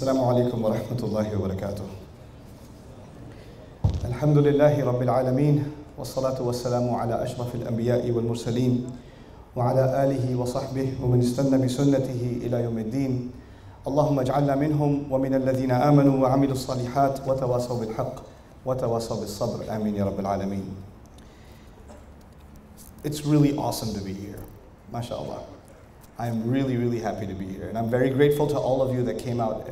Assalamu alaikum wa rahmatullahi wa barakatuh. Alhamdulillahi rabbil alameen, wa salatu wa salamu ala ashrafil anbiya'i wal mursaleen, wa ala alihi wa sahbihi wa man istanna bi sunnatihi ila yawmiddin. Allahumma ij'alna minhum wa min alladhina amanu wa amilu salihat wa tawasaw bil haqq wa tawasaw bis sabr. Ameen ya rabbil alameen. It's really awesome to be here. MashaAllah. I am really, really happy to be here. And I'm very grateful to all of you that came out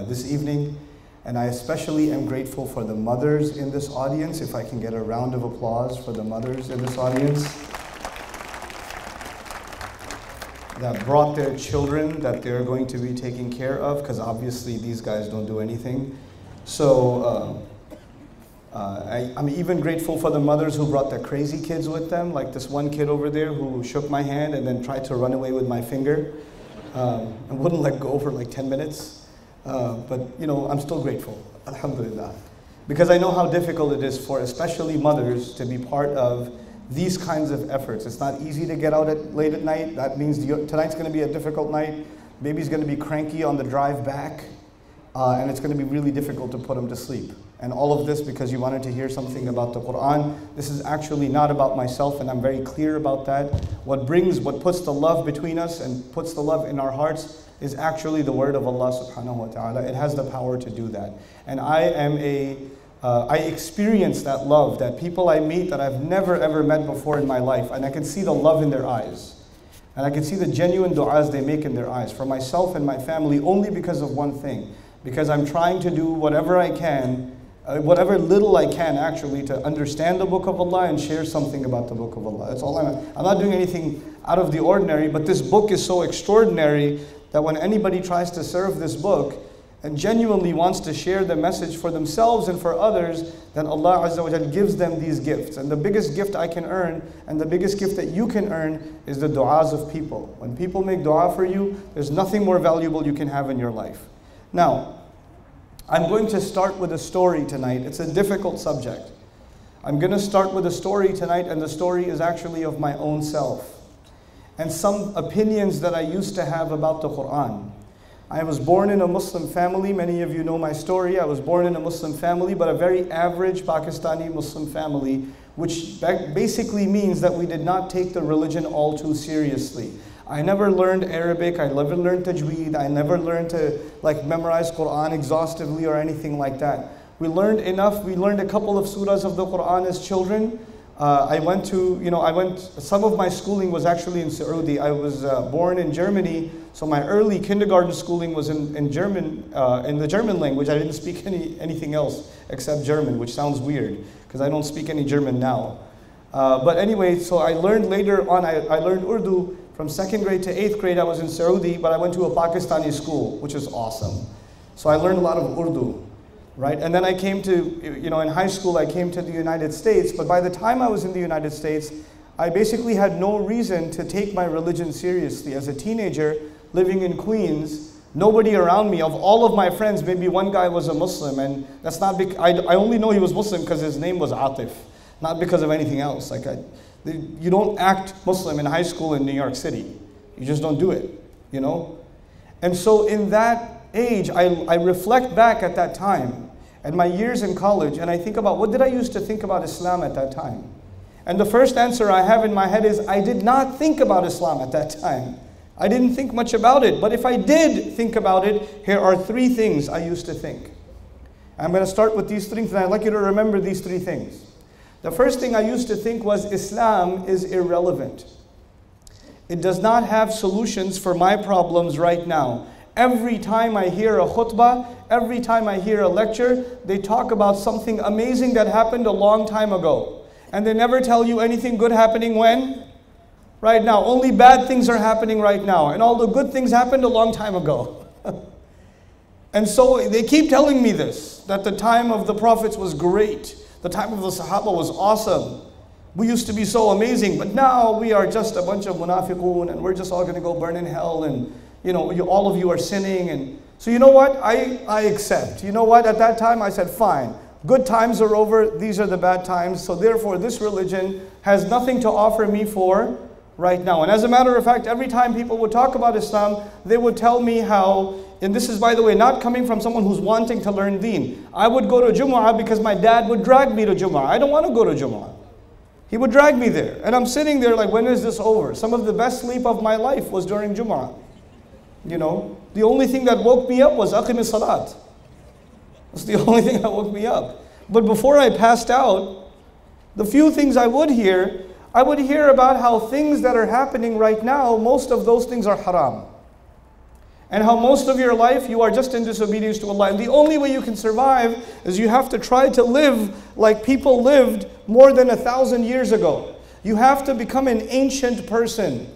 this evening. And I especially am grateful for the mothers in this audience. If I can get a round of applause for the mothers in this audience that brought their children that they're going to be taking care of, because obviously these guys don't do anything. So I'm even grateful for the mothers who brought their crazy kids with them, like this one kid over there who shook my hand and then tried to run away with my finger and wouldn't let go for like 10 minutes. But you know, I'm still grateful, alhamdulillah. Because I know how difficult it is for especially mothers to be part of these kinds of efforts. It's not easy to get out late at night. That means tonight's going to be a difficult night. Baby's going to be cranky on the drive back. And it's going to be really difficult to put him to sleep. And all of this because you wanted to hear something about the Quran. This is actually not about myself, and I'm very clear about that. What puts the love between us and puts the love in our hearts is actually the word of Allah subhanahu wa ta'ala. It has the power to do that. And I experience that love, that people I meet that I've never ever met before in my life, and I can see the love in their eyes. And I can see the genuine du'as they make in their eyes for myself and my family only because of one thing. Because I'm trying to do whatever I can, whatever little I can actually, to understand the book of Allah and share something about the book of Allah. That's all I'm not doing anything out of the ordinary, but this book is so extraordinary that when anybody tries to serve this book and genuinely wants to share the message for themselves and for others, then Allah Azza wa Jal gives them these gifts. And the biggest gift I can earn, and the biggest gift that you can earn, is the du'as of people. When people make du'a for you, there's nothing more valuable you can have in your life. Now, I'm going to start with a story tonight. It's a difficult subject. I'm going to start with a story tonight, and the story is actually of my own self and some opinions that I used to have about the Quran. I was born in a Muslim family. Many of you know my story. I was born in a Muslim family, but a very average Pakistani Muslim family, which basically means that we did not take the religion all too seriously. I never learned Arabic, I never learned Tajweed, I never learned to memorize Quran exhaustively or anything like that. We learned enough, we learned a couple of surahs of the Quran as children. Some of my schooling was actually in Saudi. I was born in Germany, so my early kindergarten schooling was in German, in the German language. I didn't speak anything else except German, which sounds weird, because I don't speak any German now. But anyway, so I learned later on, I learned Urdu. From 2nd grade to 8th grade, I was in Saudi, but I went to a Pakistani school, which is awesome. So I learned a lot of Urdu, right? And then I came to, in high school, I came to the United States. But by the time I was in the United States, I basically had no reason to take my religion seriously. As a teenager living in Queens, nobody around me, of all of my friends, maybe one guy was a Muslim. And that's not because, I only know he was Muslim because his name was Atif, not because of anything else. You don't act Muslim in high school in New York City. You just don't do it, And so in that age, I reflect back at that time and my years in college, and I think about what did I used to think about Islam at that time? And the first answer I have in my head is I did not think about Islam at that time. I didn't think much about it. But if I did think about it, here are 3 things I used to think. I'm going to start with these 3 things, and I'd like you to remember these 3 things. The first thing I used to think was Islam is irrelevant. It does not have solutions for my problems right now. Every time I hear a khutbah, every time I hear a lecture, they talk about something amazing that happened a long time ago. And they never tell you anything good happening when? Right now. Only bad things are happening right now. And all the good things happened a long time ago. And so they keep telling me this, that the time of the prophets was great. The time of the Sahaba was awesome. We used to be so amazing, but now we are just a bunch of munafiqun and we're just all going to go burn in hell, and all of you are sinning. And so you know what? I accept. You know what? At that time I said, fine. Good times are over. These are the bad times. So therefore this religion has nothing to offer me for right now. And as a matter of fact, every time people would talk about Islam, they would tell me how, and this is, by the way, not coming from someone who's wanting to learn deen. I would go to Jumu'ah because my dad would drag me to Jumu'ah. I don't want to go to Jumu'ah. He would drag me there. And I'm sitting there like, when is this over? Some of the best sleep of my life was during Jumu'ah. You know, the only thing that woke me up was Aqim as-salat. That's the only thing that woke me up. But before I passed out, the few things I would hear about how things that are happening right now, most of those things are haram. And how most of your life you are just in disobedience to Allah. And the only way you can survive is you have to try to live like people lived more than 1,000 years ago. You have to become an ancient person.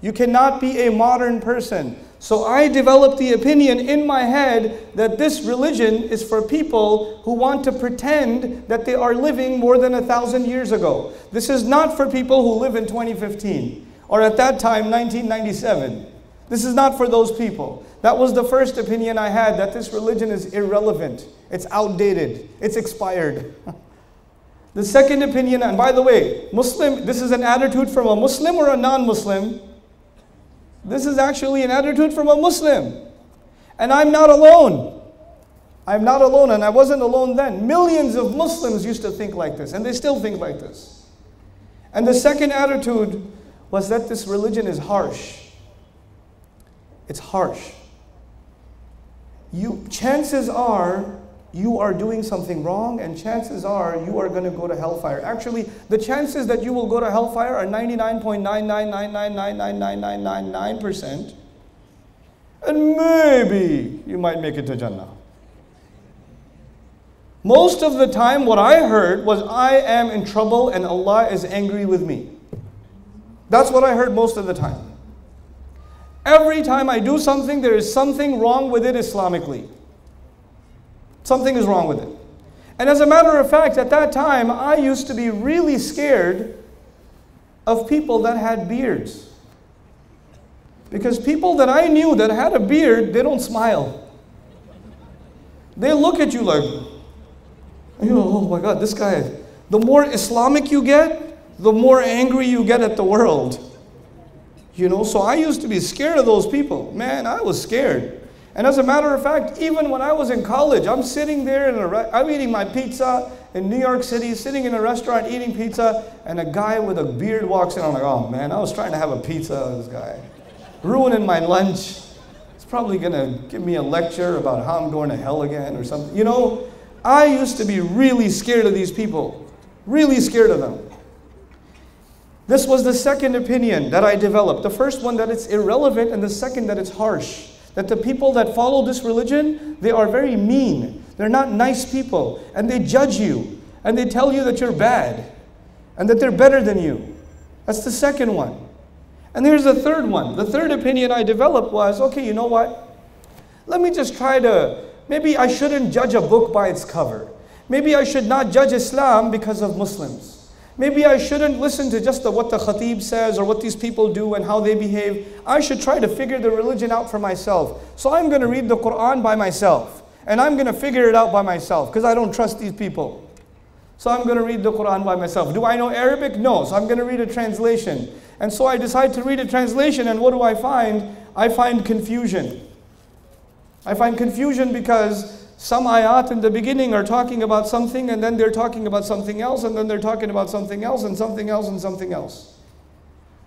You cannot be a modern person. So I developed the opinion in my head that this religion is for people who want to pretend that they are living more than 1,000 years ago. This is not for people who live in 2015 or at that time 1997. This is not for those people. That was the first opinion I had, that this religion is irrelevant. It's outdated. It's expired. The second opinion, and by the way, Muslim, this is an attitude from a Muslim or a non-Muslim? This is actually an attitude from a Muslim. And I'm not alone. I'm not alone, and I wasn't alone then. Millions of Muslims used to think like this, and they still think like this. And the second attitude was that this religion is harsh. It's harsh. Chances are you are doing something wrong, and chances are you are going to go to hellfire. Actually, the chances that you will go to hellfire are 99.999999999%. And maybe you might make it to Jannah. Most of the time what I heard was, I am in trouble and Allah is angry with me. That's what I heard most of the time. Every time I do something, there is something wrong with it Islamically. Something is wrong with it. And as a matter of fact, at that time, I used to be really scared of people that had beards. Because people that I knew that had a beard, they don't smile. They look at you like, oh my God, this guy. The more Islamic you get, the more angry you get at the world. You know, so I used to be scared of those people. Man, I was scared. And as a matter of fact, even when I was in college, I'm sitting there, I'm eating my pizza in New York City, sitting in a restaurant eating pizza, and a guy with a beard walks in. I'm like, oh man, I was trying to have a pizza, this guy. Ruining my lunch. He's probably going to give me a lecture about how I'm going to hell again or something. You know, I used to be really scared of these people. Really scared of them. This was the second opinion that I developed. The first one, that it's irrelevant, and the second, that it's harsh. That the people that follow this religion, they are very mean. They're not nice people. And they judge you. And they tell you that you're bad. And that they're better than you. That's the second one. And here's the third one. The third opinion I developed was, okay, you know what? Let me just try to, maybe I shouldn't judge a book by its cover. Maybe I should not judge Islam because of Muslims. Maybe I shouldn't listen to just what the khatib says or what these people do and how they behave. I should try to figure the religion out for myself. So I'm going to read the Quran by myself. And I'm going to figure it out by myself because I don't trust these people. So I'm going to read the Quran by myself. Do I know Arabic? No. So I'm going to read a translation. And so I decide to read a translation, and what do I find? I find confusion. I find confusion because some ayat in the beginning are talking about something, and then they're talking about something else, and then they're talking about something else, and something else, and something else.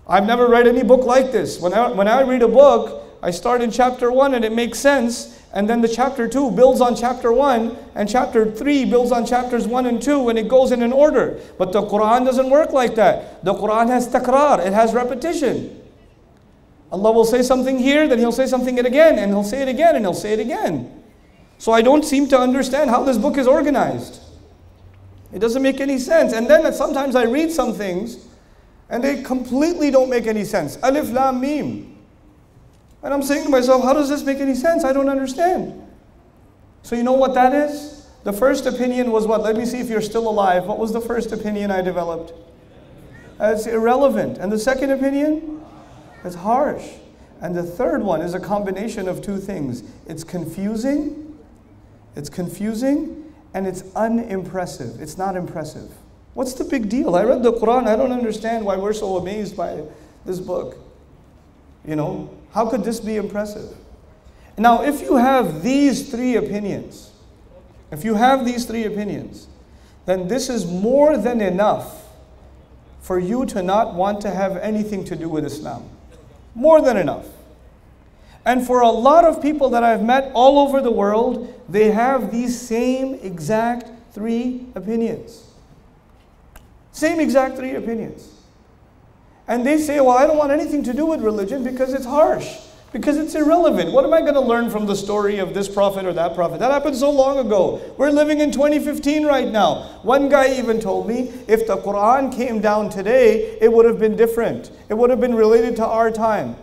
I've never read any book like this. When I read a book, I start in chapter 1 and it makes sense, and then the chapter 2 builds on chapter 1, and chapter 3 builds on chapters 1 and 2, and it goes in an order. But the Quran doesn't work like that. The Quran has takrar, it has repetition. Allah will say something here, then He'll say something again, and He'll say it again, and He'll say it again. So I don't seem to understand how this book is organized. It doesn't make any sense. And then sometimes I read some things and they completely don't make any sense. Alif, Lam, Mim. And I'm saying to myself, how does this make any sense? I don't understand. So you know what that is? The first opinion was what? Let me see if you're still alive. What was the first opinion I developed? It's irrelevant. And the second opinion? It's harsh. And the third one is a combination of two things. It's confusing, and it's unimpressive. It's not impressive. What's the big deal? I read the Quran. I don't understand why we're so amazed by this book? You know, how could this be impressive? Now, if you have these three opinions, then this is more than enough for you to not want to have anything to do with Islam. More than enough. And for a lot of people that I've met all over the world, they have these same exact three opinions. Same exact three opinions. And they say, well, I don't want anything to do with religion because it's harsh, because it's irrelevant. What am I going to learn from the story of this prophet or that prophet? That happened so long ago. We're living in 2015 right now. One guy even told me, if the Quran came down today, it would have been different. It would have been related to our time.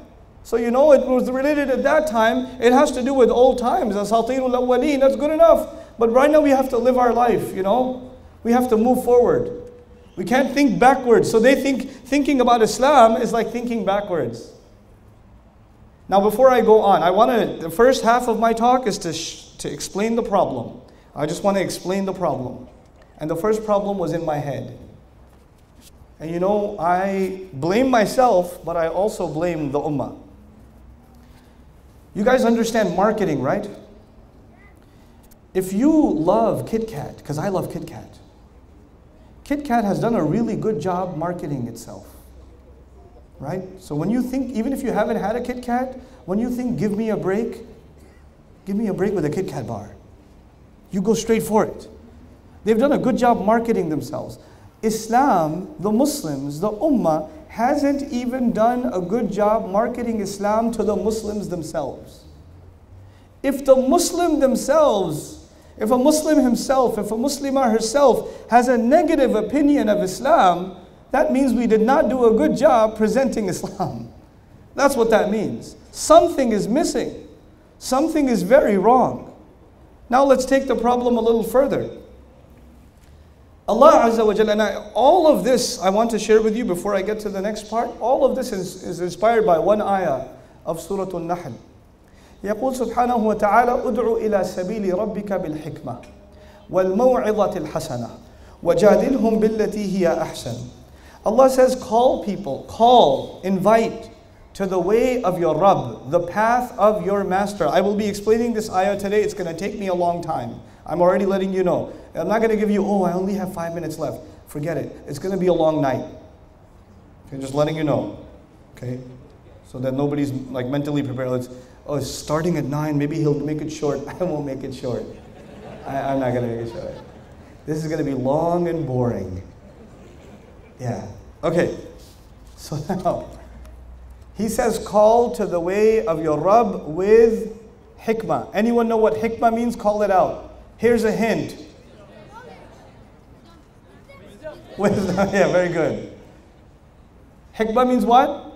So you know, it was related at that time. It has to do with old times. Asatirul awwaleen, that's good enough. But right now we have to live our life, you know. We have to move forward. We can't think backwards. So they think thinking about Islam is like thinking backwards. Now before I go on, the first half of my talk is to explain the problem. I just want to explain the problem. And the first problem was in my head. And you know, I blame myself, but I also blame the ummah. You guys understand marketing, right? If you love Kit Kat, because I love Kit Kat, Kit Kat has done a really good job marketing itself. Right? So when you think, even if you haven't had a Kit Kat, when you think, give me a break with a Kit Kat bar. You go straight for it. They've done a good job marketing themselves. Islam, the Muslims, the Ummah, hasn't even done a good job marketing Islam to the Muslims themselves. If the Muslim themselves, if a Muslim himself, if a Muslimah herself has a negative opinion of Islam, that means we did not do a good job presenting Islam. That's what that means. Something is missing. Something is very wrong. Now let's take the problem a little further. Allah Azza wa Jalla, and all of this I want to share with you before I get to the next part. All of this is inspired by one ayah of Surah Al-Nahl. يقول سبحانه وتعالى ادع إلى سبيل ربك بالحكمة والموعظة الحسنة وجادلهم بالتي هي أحسن. Allah says, invite to the way of your Rabb, the path of your master. I will be explaining this ayah today. It's going to take me a long time. I'm already letting you know. I'm not going to give you, I only have 5 minutes left. Forget it. It's going to be a long night. Okay, just letting you know. Okay? So that nobody's like mentally prepared. It's starting at 9. Maybe he'll make it short. I won't make it short. I'm not going to make it short. This is going to be long and boring. Yeah. Okay. So now, he says, call to the way of your Rabb with hikmah. Anyone know what hikmah means? Call it out. Here's a hint. Wisdom. Yeah, very good. Hikmah means what?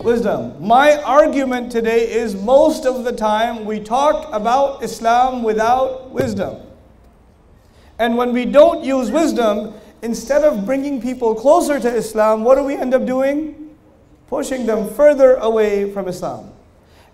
Wisdom. My argument today is most of the time we talk about Islam without wisdom. And when we don't use wisdom, instead of bringing people closer to Islam, what do we end up doing? Pushing them further away from Islam.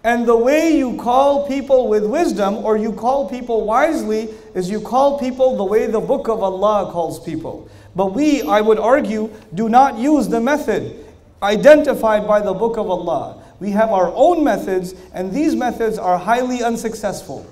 And the way you call people with wisdom, or you call people wisely, is you call people the way the Book of Allah calls people. But we, I would argue, do not use the method identified by the Book of Allah. We have our own methods, and these methods are highly unsuccessful.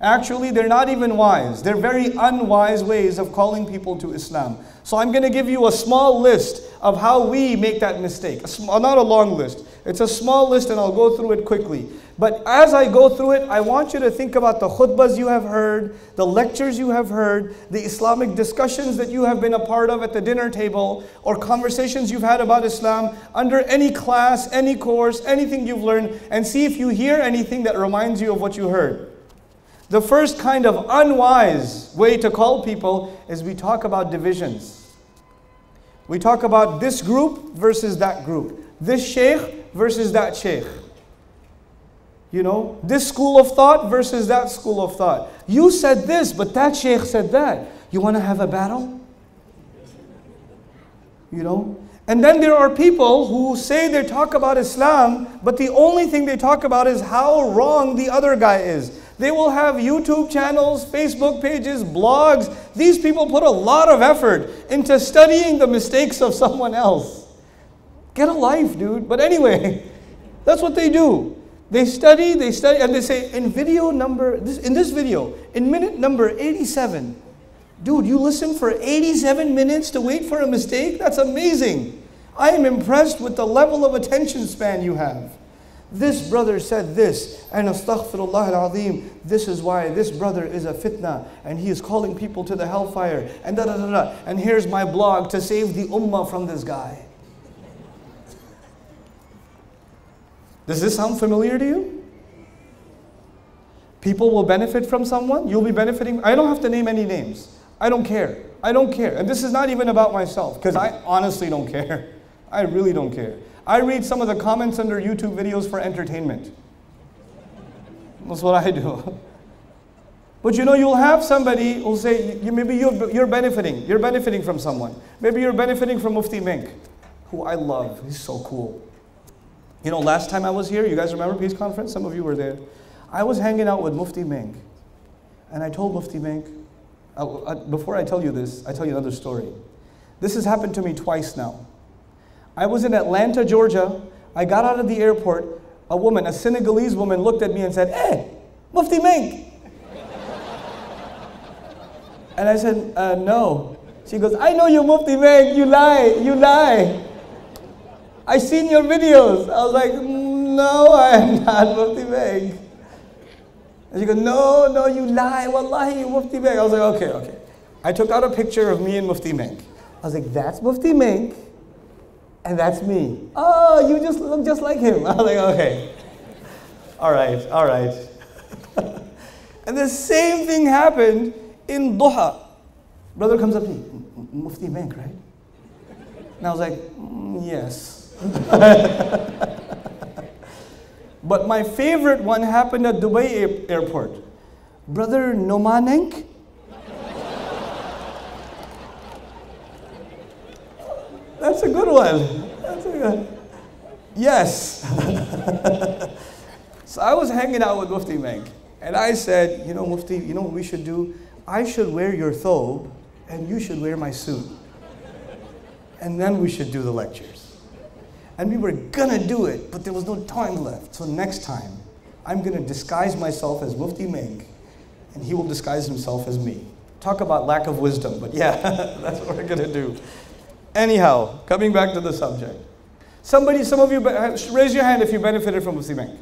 Actually, they're not even wise. They're very unwise ways of calling people to Islam. So I'm going to give you a small list of how we make that mistake. Not a long list. It's a small list and I'll go through it quickly. But as I go through it, I want you to think about the khutbahs you have heard, the lectures you have heard, the Islamic discussions that you have been a part of at the dinner table, or conversations you've had about Islam, under any class, any course, anything you've learned, and see if you hear anything that reminds you of what you heard. The first kind of unwise way to call people is we talk about divisions. We talk about this group versus that group. This sheikh versus that sheikh. You know, this school of thought versus that school of thought. You said this, but that sheikh said that. You want to have a battle? You know? And then there are people who say they talk about Islam, but the only thing they talk about is how wrong the other guy is. They will have YouTube channels, Facebook pages, blogs. These people put a lot of effort into studying the mistakes of someone else. Get a life, dude. But anyway, that's what they do. They study, and they say, in this video, in minute number 87, dude, you listen for 87 minutes to wait for a mistake? That's amazing. I am impressed with the level of attention span you have. This brother said this, and astaghfirullah al-azim, this is why this brother is a fitna, and he is calling people to the hellfire, and da-da-da-da. And here's my blog to save the ummah from this guy. Does this sound familiar to you? People will benefit from someone, you'll be benefiting. I don't have to name any names. I don't care. I don't care. And this is not even about myself, because I honestly don't care. I really don't care. I read some of the comments under YouTube videos for entertainment. That's what I do. But you know, you'll have somebody who'll say, maybe you're benefiting. You're benefiting from someone. Maybe you're benefiting from Mufti Menk, who I love. He's so cool. You know, last time I was here, you guys remember Peace Conference? Some of you were there. I was hanging out with Mufti Menk. And I told Mufti Menk, before I tell you this, I tell you another story. This has happened to me twice now. I was in Atlanta, Georgia. I got out of the airport. A Senegalese woman looked at me and said, "Hey, Mufti Menk." And I said, "No." She goes, "I know you, Mufti Menk. You lie. I seen your videos." I was like, "No, I am not Mufti Menk." And she goes, No, you lie. Wallahi, you Mufti Menk. I was like, okay. I took out a picture of me and Mufti Menk. I was like, that's Mufti Menk, and that's me. Oh, you just look just like him. I was like, okay. All right. And the same thing happened in Duha. Brother comes up to me, Mufti Menk, right? And I was like, yes. But my favorite one happened at Dubai airport. Brother Nomanenk? That's a good one. Yes. So I was hanging out with Mufti Menk, and I said, you know, Mufti, you know what we should do? I should wear your thobe, and you should wear my suit. And then we should do the lectures. And we were gonna do it, but there was no time left. So next time, I'm gonna disguise myself as Mufti Menk, and he will disguise himself as me. Talk about lack of wisdom, but yeah, that's what we're gonna do. Anyhow, coming back to the subject. Some of you, raise your hand if you benefited from Mufti Menk.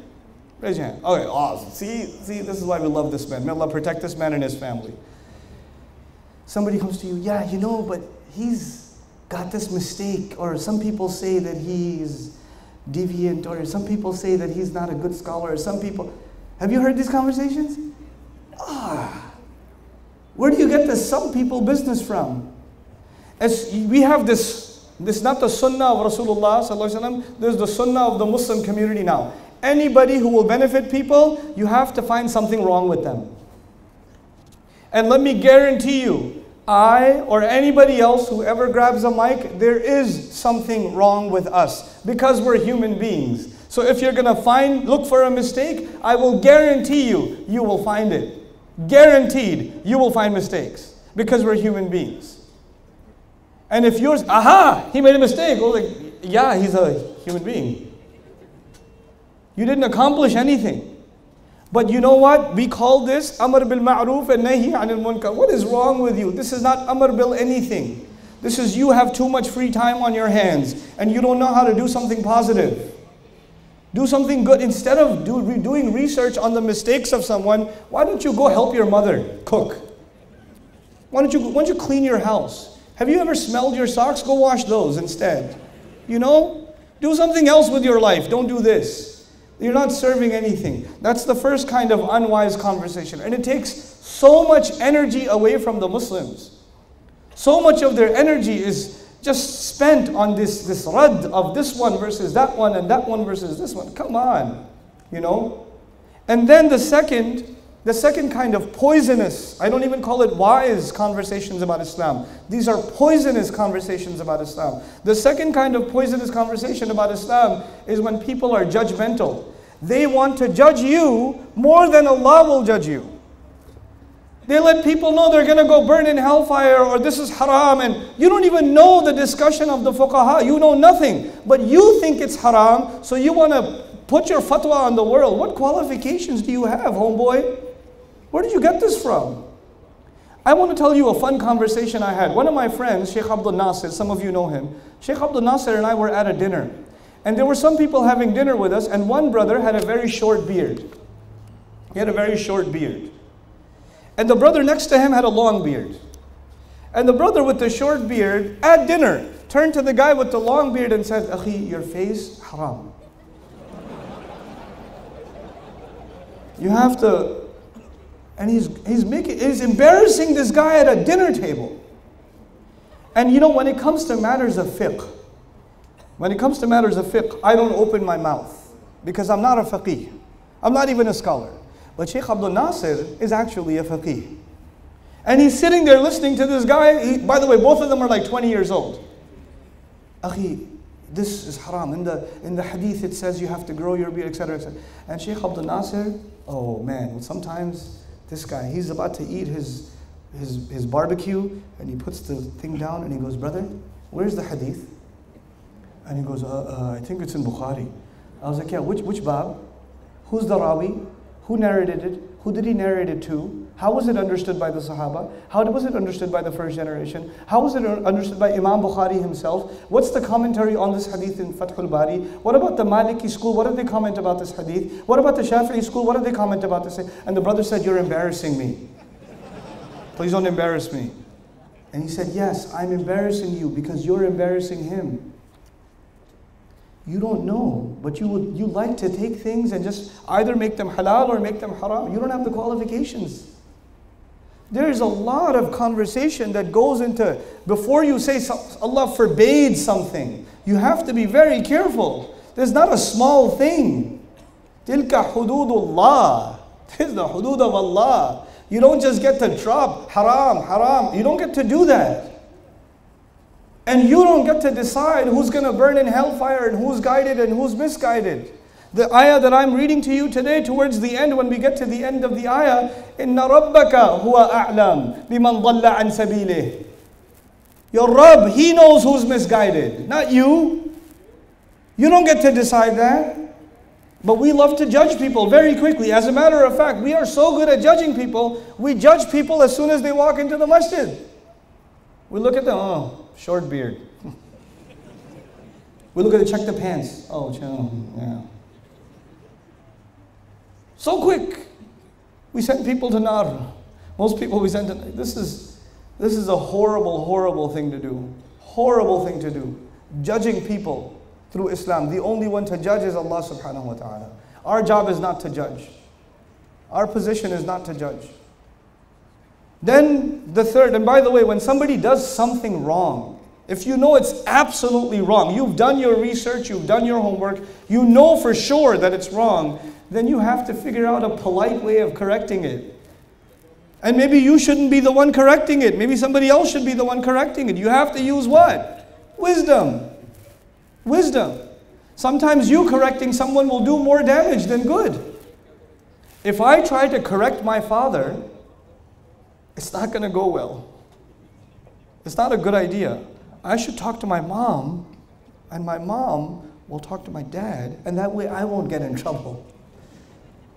Raise your hand. Okay, awesome. See, this is why we love this man. May Allah protect this man and his family. Somebody comes to you, yeah, you know, but he's got this mistake, or some people say that he's deviant, or some people say that he's not a good scholar, or some people, have you heard these conversations? Where do you get this some people business from? As we have this not the sunnah of Rasulullah sallallahu alaihi wasallam, there's the sunnah of the Muslim community now. Anybody who will benefit people, you have to find something wrong with them. And let me guarantee you, I or anybody else who ever grabs a mic, there is something wrong with us because we're human beings. So if you're gonna look for a mistake, I will guarantee you will find it. Guaranteed, you will find mistakes because we're human beings. And if yours, he made a mistake. Well, like, yeah, he's a human being. You didn't accomplish anything. But you know what? We call this Amr bil Ma'ruf and Nahi anil Munkar. What is wrong with you? This is not Amr bil anything. This is you have too much free time on your hands and you don't know how to do something positive. Do something good. Instead of doing research on the mistakes of someone, why don't you go help your mother cook? Why don't you clean your house? Have you ever smelled your socks? Go wash those instead. You know? Do something else with your life. Don't do this. You're not serving anything. That's the first kind of unwise conversation. And it takes so much energy away from the Muslims. So much of their energy is just spent on this rad of this one versus that one and that one versus this one. Come on, you know? And then the second kind of poisonous, I don't even call it wise conversations about Islam. These are poisonous conversations about Islam. The second kind of poisonous conversation about Islam is when people are judgmental. They want to judge you more than Allah will judge you. They let people know they're going to go burn in hellfire, or this is haram, and you don't even know the discussion of the fuqaha. You know nothing. But you think it's haram, so you want to put your fatwa on the world. What qualifications do you have, homeboy? Where did you get this from? I want to tell you a fun conversation I had. One of my friends, Sheikh Abdul Nasir, some of you know him. Sheikh Abdul Nasir and I were at a dinner. And there were some people having dinner with us, and one brother had a very short beard. He had a very short beard. And the brother next to him had a long beard. And the brother with the short beard, at dinner, turned to the guy with the long beard and said, Akhi, your face, haram. You have to... And he's embarrassing this guy at a dinner table. And you know, when it comes to matters of fiqh, I don't open my mouth because I'm not a faqih. I'm not even a scholar. But Sheikh Abdul Nasir is actually a faqih. And he's sitting there listening to this guy. By the way, both of them are like 20 years old. Akhi, this is haram. In the hadith it says you have to grow your beard, etc., etc. And Sheikh Abdul Nasir, oh man, sometimes this guy, he's about to eat his barbecue, and he puts the thing down and he goes, brother, where's the hadith? And he goes, I think it's in Bukhari. I was like, yeah, which bab? Who's the rawi? Who narrated it? Who did he narrate it to? How was it understood by the Sahaba? How was it understood by the first generation? How was it understood by Imam Bukhari himself? What's the commentary on this hadith in Fathul Bari? What about the Maliki school? What did they comment about this hadith? What about the Shafi'i school? What did they comment about this? And the brother said, you're embarrassing me. Please don't embarrass me. And he said, yes, I'm embarrassing you because you're embarrassing him. You don't know, but you like to take things and just either make them halal or make them haram. You don't have the qualifications. There is a lot of conversation that goes into, before you say Allah forbade something, you have to be very careful. There's not a small thing. Tilka hududullah. This is the hudud of Allah. You don't just get to drop haram, haram. You don't get to do that. And you don't get to decide who's going to burn in hellfire and who's guided and who's misguided. The ayah that I'm reading to you today, towards the end, when we get to the end of the ayah, إِنَّ رَبَّكَ هُوَ أَعْلَمُ بِمَنْ ضَلَّ عَنْ سَبِيلِهِ. Your Rabb, He knows who's misguided, not you. You don't get to decide that. But we love to judge people very quickly. As a matter of fact, we are so good at judging people, we judge people as soon as they walk into the masjid. We look at them, oh, short beard. We look at it, check the pants. Oh, yeah. So quick. We send people to nar. Most people we send to, this is a horrible, horrible thing to do. Horrible thing to do. Judging people through Islam. The only one to judge is Allah subhanahu wa ta'ala. Our job is not to judge. Our position is not to judge. Then the third, and by the way, when somebody does something wrong, if you know it's absolutely wrong, you've done your research, you've done your homework, you know for sure that it's wrong, then you have to figure out a polite way of correcting it. And maybe you shouldn't be the one correcting it. Maybe somebody else should be the one correcting it. You have to use what? Wisdom. Wisdom. Sometimes you correcting someone will do more damage than good. If I try to correct my father, it's not going to go well. It's not a good idea. I should talk to my mom, and my mom will talk to my dad, and that way I won't get in trouble.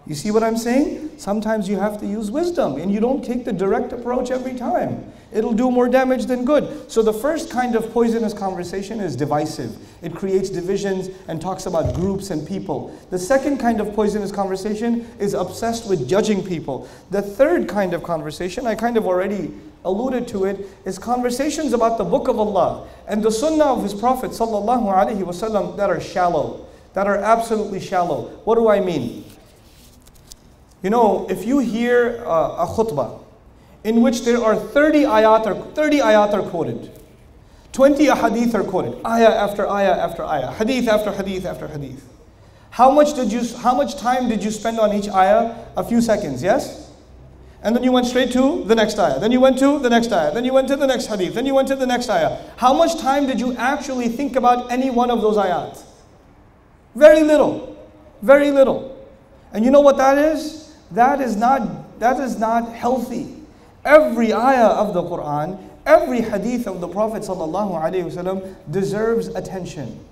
You see what I'm saying? Sometimes you have to use wisdom, and you don't take the direct approach every time. It'll do more damage than good. So the first kind of poisonous conversation is divisive. It creates divisions and talks about groups and people. The second kind of poisonous conversation is obsessed with judging people. The third kind of conversation, I kind of already alluded to it, is conversations about the Book of Allah and the Sunnah of His Prophet sallallahu alaihi wasallam that are shallow, that are absolutely shallow. What do I mean? You know, if you hear a khutbah in which there are 30 ayat are quoted, 20 ahadith are quoted, ayah after ayah after ayah, hadith after hadith after hadith. How much time did you spend on each ayah? A few seconds, yes? And then you went straight to the next ayah. Then you went to the next ayah. Then you went to the next hadith. Then you went to the next ayah. How much time did you actually think about any one of those ayat? Very little. Very little. And you know what that is? That is not healthy. Every ayah of the Quran, every hadith of the Prophet ﷺ deserves attention.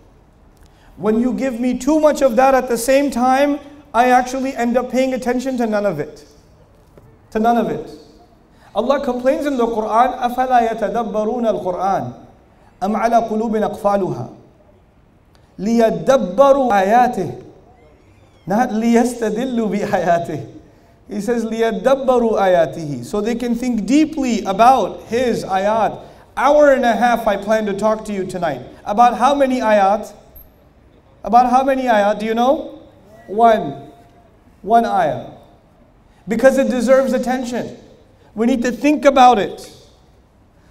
When you give me too much of that at the same time, I actually end up paying attention to none of it. To none of it. Allah complains in the Quran, أَفَلَا يَتَدَبَّرُونَ الْقُرْآنَ أَمْ عَلَى قُلُوبٍ أَقْفَالُهَا لِيَدَّبَّرُوا آيَاتِهِ not لِيَسْتَدِلُّوا بِآيَاتِهِ. He says لِيَدَّبَّرُوا آيَاتِهِ, so they can think deeply about His ayat. Hour and a half I plan to talk to you tonight. About how many ayat? About how many ayat? Do you know? One ayah. Because it deserves attention. We need to think about it.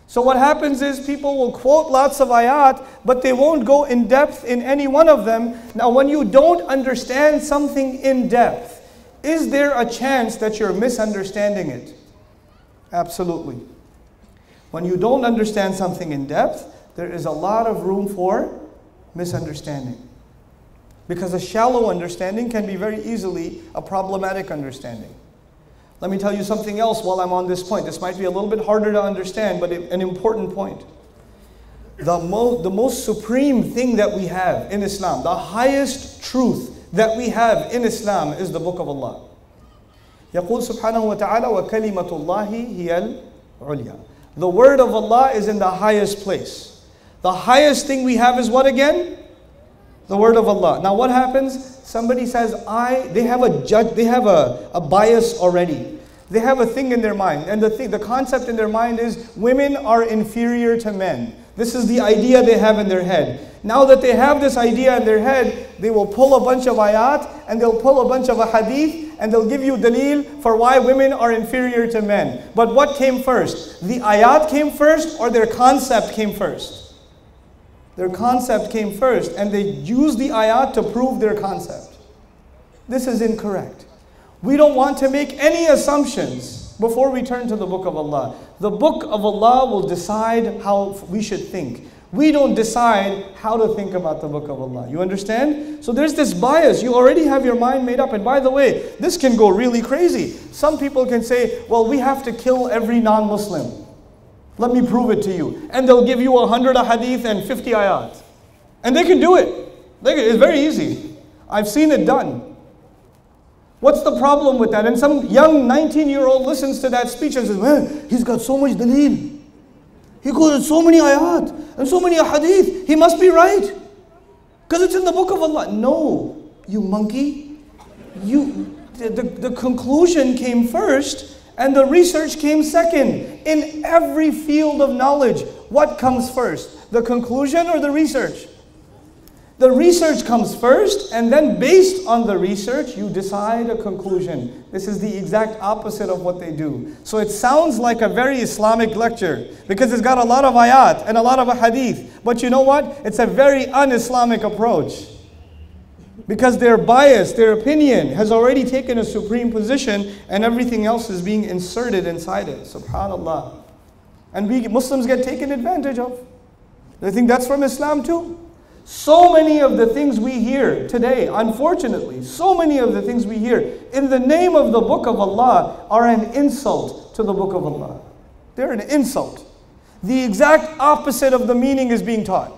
So what happens is people will quote lots of ayat, but they won't go in depth in any one of them. Now when you don't understand something in depth, is there a chance that you're misunderstanding it? Absolutely. When you don't understand something in depth, there is a lot of room for misunderstanding. Because a shallow understanding can be very easily a problematic understanding. Let me tell you something else while I'm on this point. This might be a little bit harder to understand, but an important point. The most supreme thing that we have in Islam, the highest truth that we have in Islam is the Book of Allah. يقول سبحانه وتعالى وَكَلِمَةُ اللَّهِ هِيَ الْعُلْيَا. The word of Allah is in the highest place. The highest thing we have is what again? The word of Allah. Now what happens? Somebody says, they have a bias already. They have a thing in their mind. And the concept in their mind is women are inferior to men. This is the idea they have in their head. Now that they have this idea in their head, they will pull a bunch of ayat and they'll pull a bunch of hadith and they'll give you dalil for why women are inferior to men. But what came first? The ayat came first or their concept came first? Their concept came first and they used the ayat to prove their concept. This is incorrect. We don't want to make any assumptions before we turn to the Book of Allah. The Book of Allah will decide how we should think. We don't decide how to think about the Book of Allah. You understand? So there's this bias. You already have your mind made up. And by the way, this can go really crazy. Some people can say, well, we have to kill every non-Muslim. Let me prove it to you. And they'll give you 100 hadith and 50 ayat. And they can do it. It's very easy. I've seen it done. What's the problem with that? And some young 19-year-old listens to that speech and says, man, he's got so much dalil. He quoted so many ayat and so many hadith. He must be right. Because it's in the Book of Allah. No, you monkey. The conclusion came first and the research came second. In every field of knowledge, what comes first? The conclusion or the research? The research comes first, and then based on the research, you decide a conclusion. This is the exact opposite of what they do. So it sounds like a very Islamic lecture, because it's got a lot of ayat and a lot of hadith. But you know what? It's a very un-Islamic approach. Because their bias, their opinion has already taken a supreme position, and everything else is being inserted inside it. SubhanAllah. And we Muslims get taken advantage of. They think that's from Islam too. So many of the things we hear today, unfortunately, so many of the things we hear in the name of the Book of Allah are an insult to the Book of Allah. They're an insult. The exact opposite of the meaning is being taught.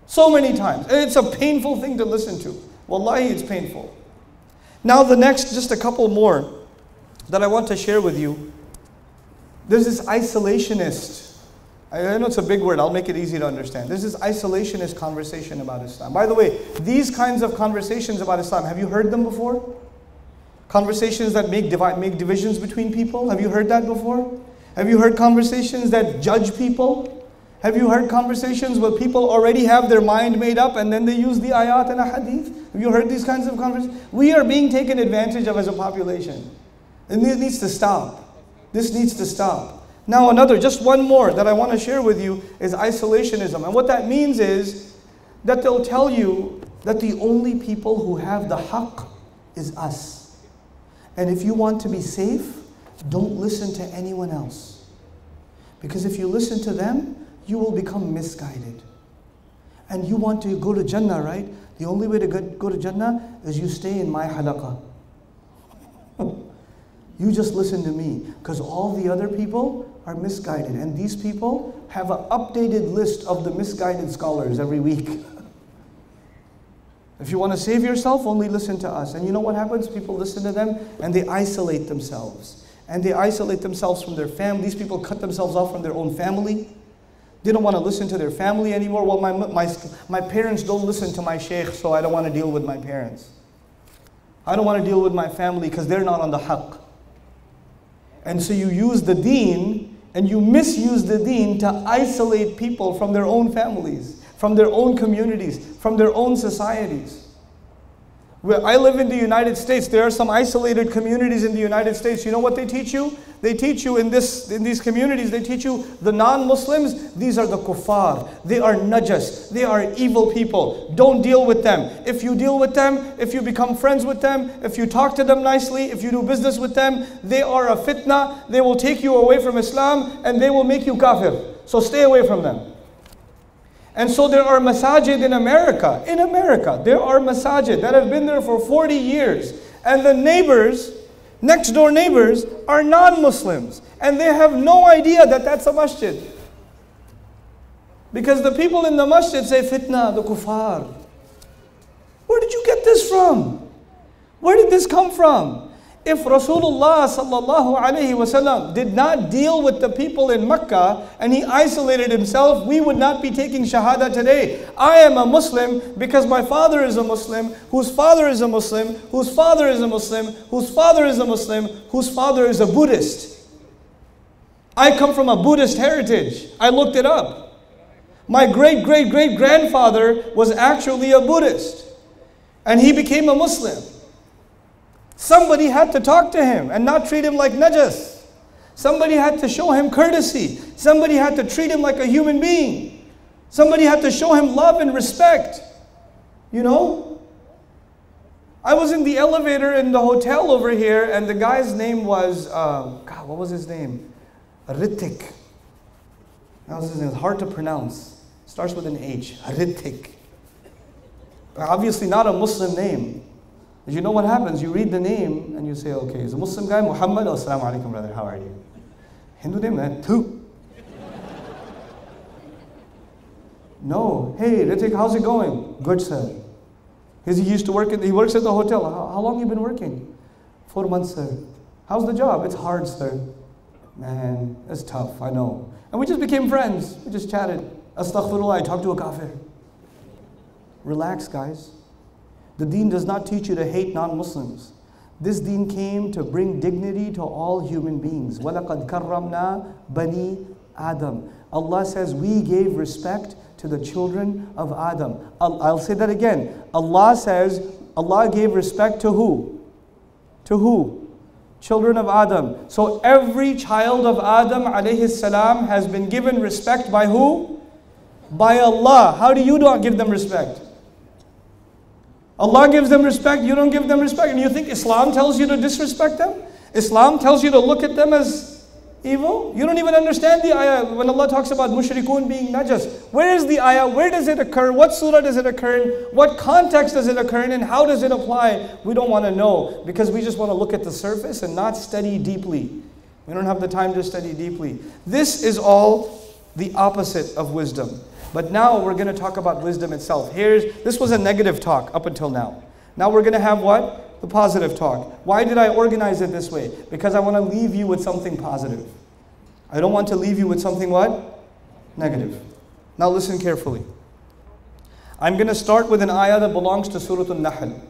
So many times. And it's a painful thing to listen to. Wallahi, it's painful. Now the next, just a couple more that I want to share with you. There's this isolationist. I know it's a big word, I'll make it easy to understand. There's this isolationist conversation about Islam. By the way, these kinds of conversations about Islam, have you heard them before? Conversations that make divisions between people, have you heard that before? Have you heard conversations that judge people? Have you heard conversations where people already have their mind made up and then they use the ayat and a hadith? Have you heard these kinds of conversations? We are being taken advantage of as a population. And this needs to stop. This needs to stop. Now just one more that I want to share with you is isolationism. And what that means is that they'll tell you that the only people who have the haqq is us. And if you want to be safe, don't listen to anyone else. Because if you listen to them, you will become misguided. And you want to go to Jannah, right? The only way to go to Jannah is you stay in my halaqah. You just listen to me, because all the other people are misguided. And these people have an updated list of the misguided scholars every week. If you want to save yourself, only listen to us. And you know what happens? People listen to them and they isolate themselves. And they isolate themselves from their family. These people cut themselves off from their own family. They don't want to listen to their family anymore. Well, my parents don't listen to my shaykh, so I don't want to deal with my parents. I don't want to deal with my family because they're not on the haqq. And so you use the deen and you misuse the deen to isolate people from their own families, from their own communities, from their own societies. Where I live in the United States, there are some isolated communities in the United States. You know what they teach you? They teach you in these communities, they teach you the non-Muslims, these are the kuffar. They are najas. They are evil people. Don't deal with them. If you deal with them, if you become friends with them, if you talk to them nicely, if you do business with them, they are a fitna. They will take you away from Islam and they will make you kafir. So stay away from them. And so there are masajid in America. In America, there are masajid that have been there for 40 years. And the neighbors, next door neighbors, are non-Muslims. And they have no idea that that's a masjid. Because the people in the masjid say, fitna, the kuffar. Where did you get this from? Where did this come from? If Rasulullah sallallahu alaihi wasallam did not deal with the people in Mecca and he isolated himself, we would not be taking shahada today. I am a Muslim because my father is a Muslim, whose father is a Muslim, whose father is a Muslim, whose father is a Muslim, whose father is a Buddhist. I come from a Buddhist heritage. I looked it up. My great-great-great-grandfather was actually a Buddhist and he became a Muslim. Somebody had to talk to him and not treat him like najas. Somebody had to show him courtesy. Somebody had to treat him like a human being. Somebody had to show him love and respect. You know? I was in the elevator in the hotel over here and the guy's name was, God, what was his name? Ritik. That was his name. It's hard to pronounce. Starts with an H. Ritik. Obviously not a Muslim name. You know what happens? You read the name and you say, okay, is a Muslim guy Muhammad? Oh, assalamu alaikum, brother, how are you? Hindu name, man, Tu. No, hey, Ritik, how's it going? Good, sir. He used to work, he works at the hotel. How long have you been working? 4 months, sir. How's the job? It's hard, sir. Man, it's tough, I know. And we just became friends. We just chatted. Astaghfirullah, I talked to a kafir. Relax, guys. The deen does not teach you to hate non-Muslims. This deen came to bring dignity to all human beings. وَلَقَدْ كَرَّمْنَا بَنِي Adam. Allah says we gave respect to the children of Adam. I'll say that again. Allah says Allah gave respect to who? To who? Children of Adam. So every child of Adam alayhi salam has been given respect by who? By Allah. How do you not give them respect? Allah gives them respect, you don't give them respect. And you think Islam tells you to disrespect them? Islam tells you to look at them as evil? You don't even understand the ayah when Allah talks about mushrikun being najas. Where is the ayah? Where does it occur? What surah does it occur in? What context does it occur in? And how does it apply? We don't want to know because we just want to look at the surface and not study deeply. We don't have the time to study deeply. This is all the opposite of wisdom. But now we're going to talk about wisdom itself. This was a negative talk up until now. Now we're going to have what? The positive talk. Why did I organize it this way? Because I want to leave you with something positive. I don't want to leave you with something what? Negative. Now listen carefully. I'm going to start with an ayah that belongs to Surah An-Nahl.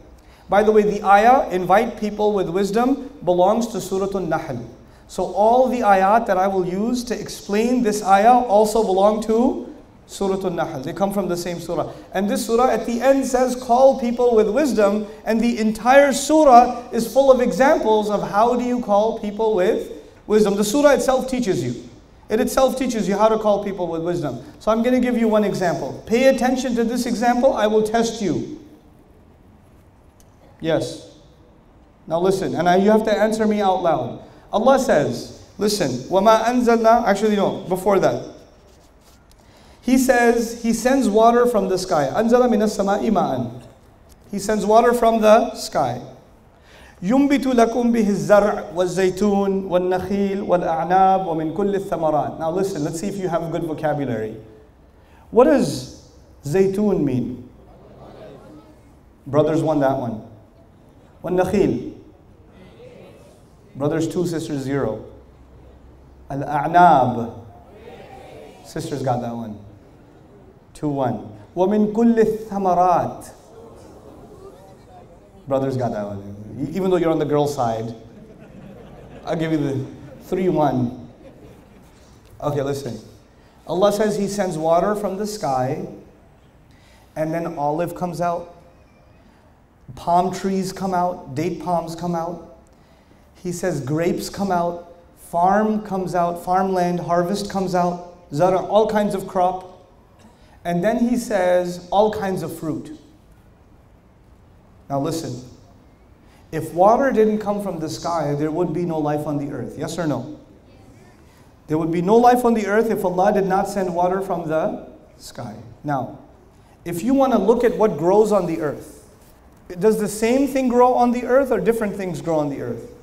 By the way, the ayah, invite people with wisdom, belongs to Surah An-Nahl. So all the ayat that I will use to explain this ayah also belong to Surah An-Nahl. They come from the same surah. And this surah at the end says, call people with wisdom. And the entire surah is full of examples of how do you call people with wisdom. The surah itself teaches you. It itself teaches you how to call people with wisdom. So I'm going to give you one example. Pay attention to this example. I will test you. Yes. Now listen. And you have to answer me out loud. Allah says, listen. وَمَا أَنزَلْنَا. Actually, no. Before that. He says, He sends water from the sky. أَنزَلَ مِنَ السَّمَاءِ مَاءً. He sends water from the sky. ينبت لكم به الزرع والزيتون والنخيل والأعناب ومن كل الثمرات. Now listen, let's see if you have a good vocabulary. What does zaytun mean? Brothers won that one. والنخيل. Brothers 2, sisters 0. Al-A'nab. Sisters got that one. 2-1. وَمِن كُلِّ الثَّمَرَاتِ. Brothers got that one. Even though you're on the girl side, I'll give you the 3-1. Okay, listen. Allah says He sends water from the sky, and then olive comes out, palm trees come out, date palms come out. He says grapes come out, farm comes out, farmland, harvest comes out, zara, all kinds of crop. And then He says all kinds of fruit. Now listen, if water didn't come from the sky, there would be no life on the earth. Yes or no? There would be no life on the earth if Allah did not send water from the sky. Now, if you want to look at what grows on the earth, does the same thing grow on the earth or different things grow on the earth?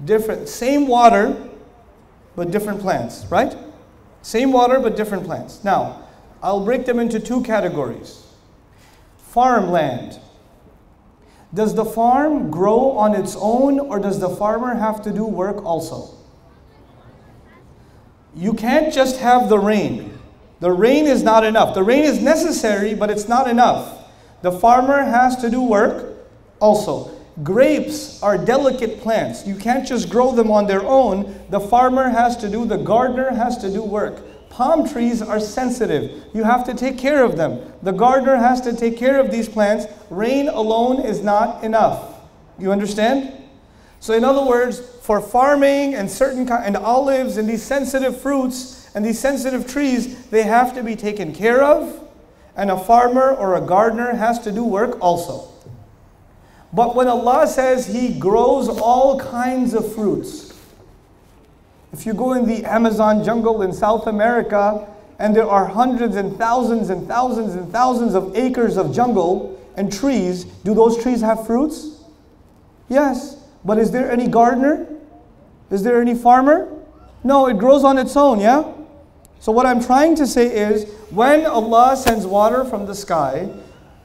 Different. Same water, but different plants, right? Same water, but different plants. Now, I'll break them into 2 categories. Farmland. Does the farm grow on its own, or does the farmer have to do work also? You can't just have the rain. The rain is not enough. The rain is necessary, but it's not enough. The farmer has to do work also. Grapes are delicate plants. You can't just grow them on their own. The farmer has to do, the gardener has to do work. Palm trees are sensitive. You have to take care of them. The gardener has to take care of these plants. Rain alone is not enough. You understand? So in other words, for farming and and olives and these sensitive fruits and these sensitive trees, they have to be taken care of, and a farmer or a gardener has to do work also. But when Allah says He grows all kinds of fruits, if you go in the Amazon jungle in South America and there are hundreds and thousands and thousands and thousands of acres of jungle and trees, do those trees have fruits? Yes. But is there any gardener? Is there any farmer? No, it grows on its own, yeah? So what I'm trying to say is, when Allah sends water from the sky,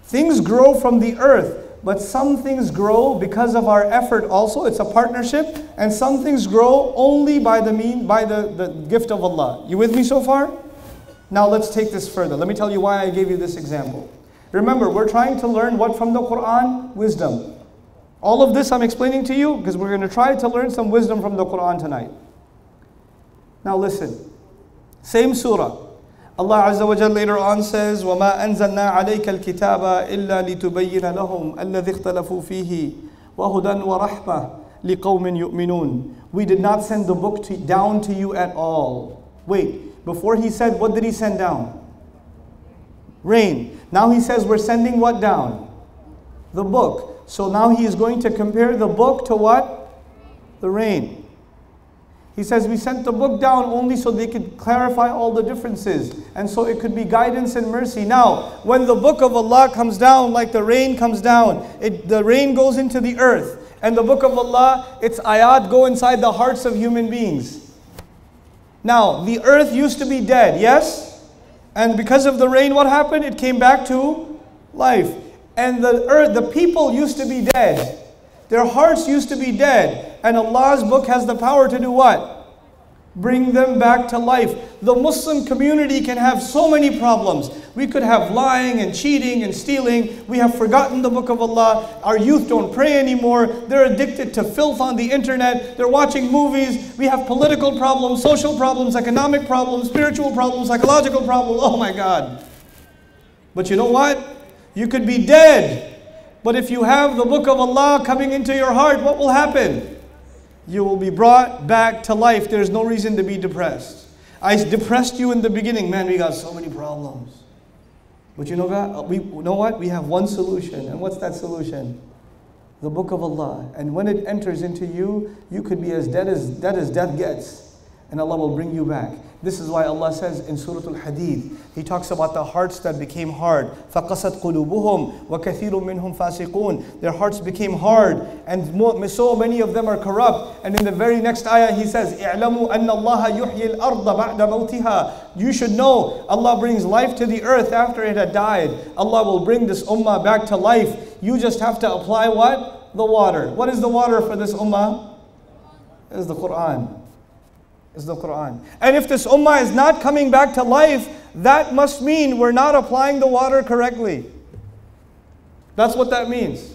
things grow from the earth. But some things grow because of our effort also. It's a partnership. And some things grow only by the gift of Allah. You with me so far? Now let's take this further. Let me tell you why I gave you this example. Remember, we're trying to learn what from the Quran? Wisdom. All of this I'm explaining to you because we're going to try to learn some wisdom from the Quran tonight. Now listen. Same surah. Allah Azza wa Jalla later on says, وَمَا أَنزَلْنَا عَلَيْكَ الْكِتَابَ إِلَّا لِتُبَيِّنَ لَهُمْ الَّذِي اخْتَلَفُوا فِيهِ وَهُدًى وَرَحْمَةً لِقَوْمٍ يُؤْمِنُونَ. We did not send the book down to you at all. Wait, before He said, what did He send down? Rain. Now He says we're sending what down? The book. So now He is going to compare the book to what? The rain. He says we sent the book down only so they could clarify all the differences. And so it could be guidance and mercy. Now, when the book of Allah comes down like the rain comes down, the rain goes into the earth. And the book of Allah, its ayat go inside the hearts of human beings. Now, the earth used to be dead, yes? And because of the rain, what happened? It came back to life. And the people used to be dead. Their hearts used to be dead. And Allah's book has the power to do what? Bring them back to life. The Muslim community can have so many problems. We could have lying and cheating and stealing. We have forgotten the book of Allah. Our youth don't pray anymore. They're addicted to filth on the internet. They're watching movies. We have political problems, social problems, economic problems, spiritual problems, psychological problems. Oh my God. But you know what? You could be dead. But if you have the book of Allah coming into your heart, what will happen? You will be brought back to life. There's no reason to be depressed. I depressed you in the beginning. Man, we got so many problems. But you know what? We have one solution. And what's that solution? The book of Allah. And when it enters into you, you could be as dead as death gets. And Allah will bring you back. This is why Allah says in Surah Al-Hadid, He talks about the hearts that became hard. فَقَسَتْ قُلُوبُهُمْ وَكَثِيرٌ مِّنْهُمْ فَاسِقُونَ. Their hearts became hard and so many of them are corrupt. And in the very next ayah He says, اِعْلَمُوا أَنَّ اللَّهَ يُحْيِي الْأَرْضَ بَعْدَ مَوْتِهَا. You should know Allah brings life to the earth after it had died. Allah will bring this ummah back to life. You just have to apply what? The water. What is the water for this ummah? It is the Quran. Is the Quran. And if this ummah is not coming back to life, that must mean we're not applying the water correctly. That's what that means.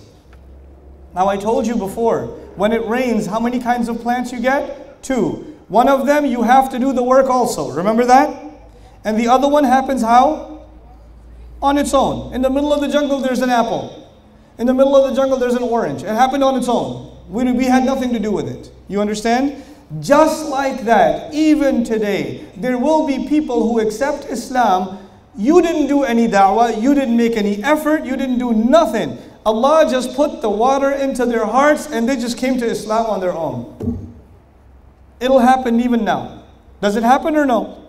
Now I told you before, when it rains, how many kinds of plants you get? 2. One of them you have to do the work also. Remember that? And the other one happens how? On its own. In the middle of the jungle there's an apple. In the middle of the jungle there's an orange. It happened on its own. We had nothing to do with it. You understand? Just like that, even today, there will be people who accept Islam. You didn't do any da'wah, you didn't make any effort, you didn't do nothing. Allah just put the water into their hearts and they just came to Islam on their own. It'll happen even now. Does it happen or no?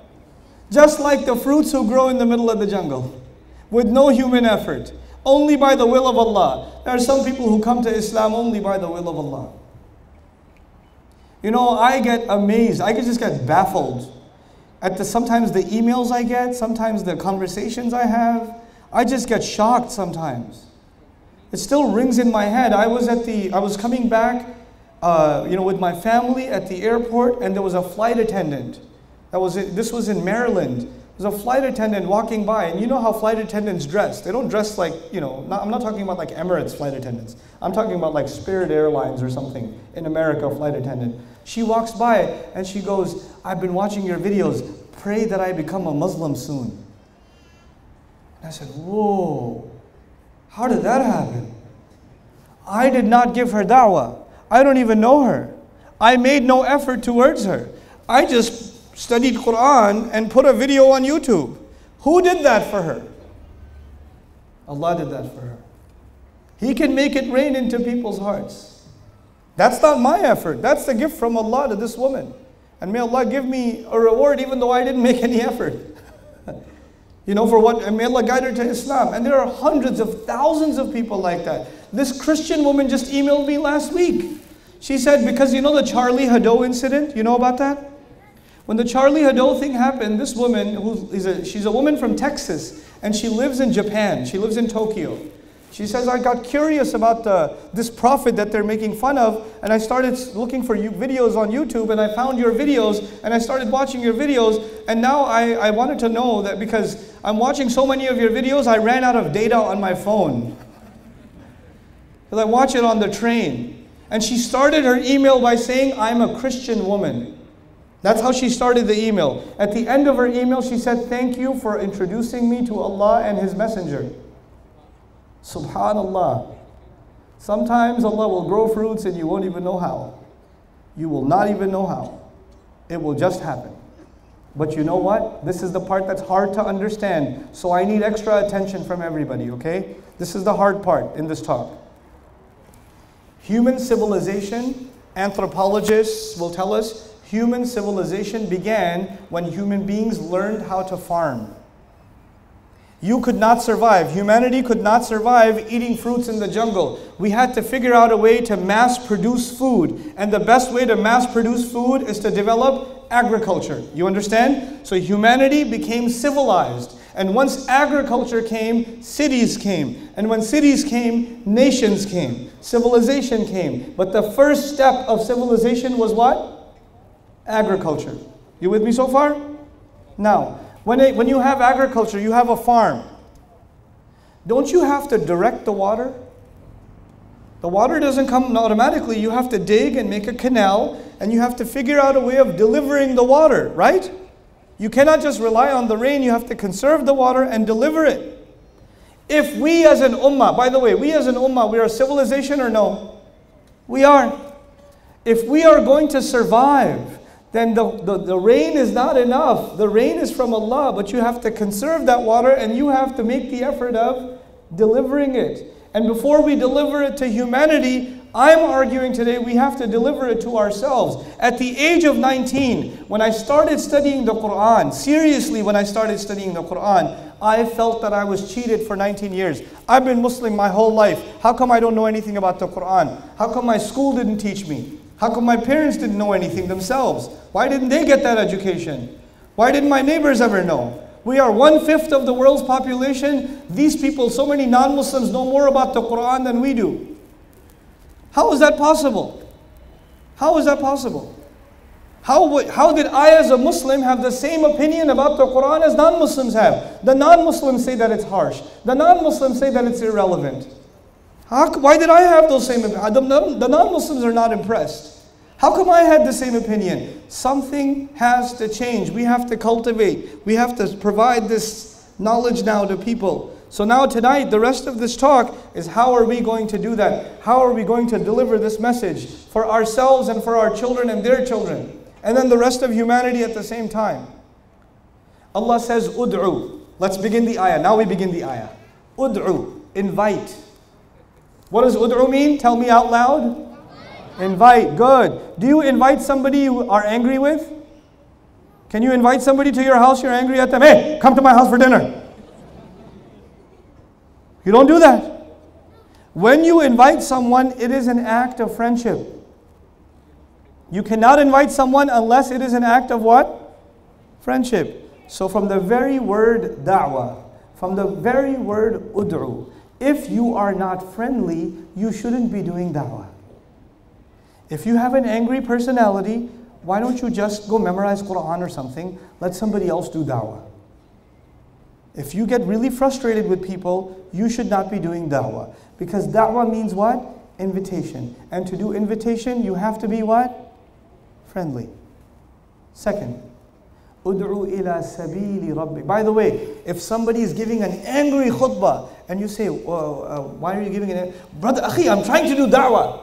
Just like the fruits who grow in the middle of the jungle, with no human effort, only by the will of Allah. There are some people who come to Islam only by the will of Allah. You know, I get amazed. I just get baffled at sometimes the emails I get, sometimes the conversations I have. I just get shocked sometimes. It still rings in my head. I was coming back, with my family at the airport, and there was a flight attendant. This was in Maryland. There's a flight attendant walking by, and you know how flight attendants dress. They don't dress like, I'm not talking about like Emirates flight attendants. I'm talking about like Spirit Airlines or something in America flight attendant. She walks by and she goes, I've been watching your videos. Pray that I become a Muslim soon. And I said, whoa, how did that happen? I did not give her da'wah. I don't even know her. I made no effort towards her. I just studied Quran and put a video on YouTube. Who did that for her? Allah did that for her. He can make it rain into people's hearts. That's not my effort. That's the gift from Allah to this woman. And may Allah give me a reward even though I didn't make any effort. For what? And may Allah guide her to Islam. And there are hundreds of thousands of people like that. This Christian woman just emailed me last week. She said, because you know the Charlie Hebdo incident? You know about that? When the Charlie Hebdo thing happened, this woman, she's a woman from Texas, and she lives in Japan. She lives in Tokyo. She says, I got curious about this prophet that they're making fun of, and I started looking for videos on YouTube, and I found your videos, and I started watching your videos, and now I wanted to know that because I'm watching so many of your videos, I ran out of data on my phone. Because I watch it on the train. And she started her email by saying, I'm a Christian woman. That's how she started the email. At the end of her email, she said, thank you for introducing me to Allah and His Messenger. Subhanallah. Sometimes Allah will grow fruits and you won't even know how. You will not even know how. It will just happen. But you know what? This is the part that's hard to understand. So I need extra attention from everybody, okay? This is the hard part in this talk. Human civilization, anthropologists will tell us, human civilization began when human beings learned how to farm. You could not survive. Humanity could not survive eating fruits in the jungle. We had to figure out a way to mass produce food. And the best way to mass produce food is to develop agriculture. You understand? So humanity became civilized. And once agriculture came, cities came. And when cities came, nations came. Civilization came. But the first step of civilization was what? Agriculture. You with me so far? Now, when you have agriculture, you have a farm. Don't you have to direct the water? The water doesn't come automatically. You have to dig and make a canal, and you have to figure out a way of delivering the water, right? You cannot just rely on the rain. You have to conserve the water and deliver it. If we as an ummah, by the way, we as an ummah, we are a civilization or no? We are. If we are going to survive, then the rain is not enough. The rain is from Allah, but you have to conserve that water and you have to make the effort of delivering it. And before we deliver it to humanity, I'm arguing today we have to deliver it to ourselves. At the age of 19, when I started studying the Quran, seriously when I started studying the Quran, I felt that I was cheated for 19 years. I've been Muslim my whole life. How come I don't know anything about the Quran? How come my school didn't teach me? How come my parents didn't know anything themselves? Why didn't they get that education? Why didn't my neighbors ever know? We are 1/5 of the world's population. These people, so many non-Muslims, know more about the Quran than we do. How is that possible? How is that possible? How did I as a Muslim have the same opinion about the Quran as non-Muslims have? The non-Muslims say that it's harsh. The non-Muslims say that it's irrelevant. Why did I have those same opinions? The non-Muslims are not impressed. How come I had the same opinion? Something has to change. We have to cultivate. We have to provide this knowledge now to people. So now tonight, the rest of this talk is how are we going to do that? How are we going to deliver this message for ourselves and for our children and their children? And then the rest of humanity at the same time. Allah says, Ud'u. Let's begin the ayah. Now we begin the ayah. Ud'u. Invite. What does ud'u mean? Tell me out loud. Invite. Good. Do you invite somebody you are angry with? Can you invite somebody to your house you're angry at them? Hey, come to my house for dinner. You don't do that. When you invite someone, it is an act of friendship. You cannot invite someone unless it is an act of what? Friendship. So from the very word da'wah, from the very word ud'u, if you are not friendly, you shouldn't be doing da'wah. If you have an angry personality, why don't you just go memorize Quran or something? Let somebody else do da'wah. If you get really frustrated with people, you should not be doing da'wah. Because da'wah means what? Invitation. And to do invitation, you have to be what? Friendly. Second, ud'u ila sabili rabbik. By the way, if somebody is giving an angry khutbah, and you say, why are you giving it? Brother, akhi, I'm trying to do da'wah.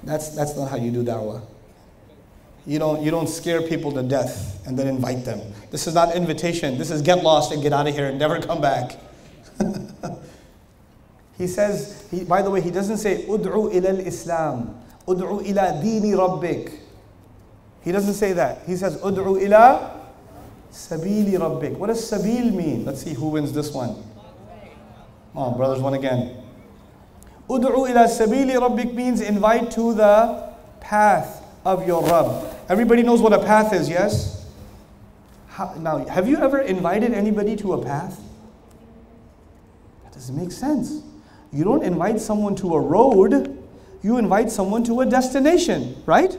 That's not how you do da'wah. You don't scare people to death and then invite them. This is not invitation. This is get lost and get out of here and never come back. He says, by the way, he doesn't say, Ud'u ila al-Islam. Ud'u ila dini rabbik. He doesn't say that. He says, Ud'u ila sabili rabbik. What does sabil mean? Let's see who wins this one. Oh, brothers won again. Ud'u ila sabili rabbik means invite to the path of your Rabb. Everybody knows what a path is, yes? Now, have you ever invited anybody to a path? That doesn't make sense. You don't invite someone to a road, you invite someone to a destination, right?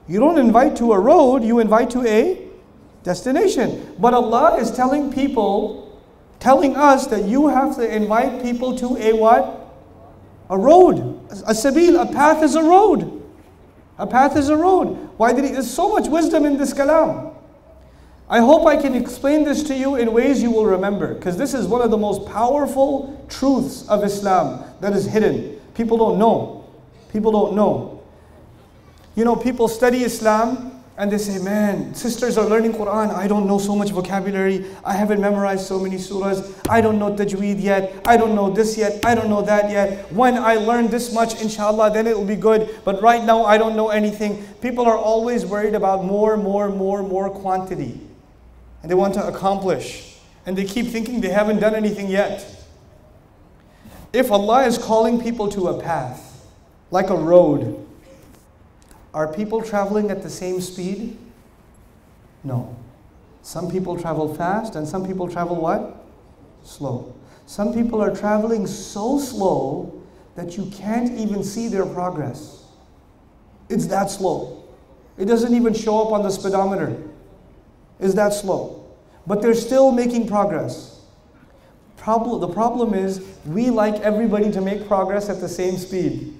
You don't invite to a road, you invite to a destination. But Allah is telling us that you have to invite people to a what? A road. A sabil, a path is a road. A path is a road. Why did there's so much wisdom in this kalam. I hope I can explain this to you in ways you will remember, because this is one of the most powerful truths of Islam that is hidden. People don't know. People don't know. You know, people study Islam and they say, man, sisters are learning Quran. I don't know so much vocabulary. I haven't memorized so many surahs. I don't know tajweed yet. I don't know this yet. I don't know that yet. When I learn this much, inshallah, then it will be good. But right now, I don't know anything. People are always worried about more quantity. And they want to accomplish. And they keep thinking they haven't done anything yet. If Allah is calling people to a path, like a road, are people traveling at the same speed? No. Some people travel fast and some people travel what? Slow. Some people are traveling so slow that you can't even see their progress. It's that slow. It doesn't even show up on the speedometer. It's that slow. But they're still making progress. The problem is we like everybody to make progress at the same speed.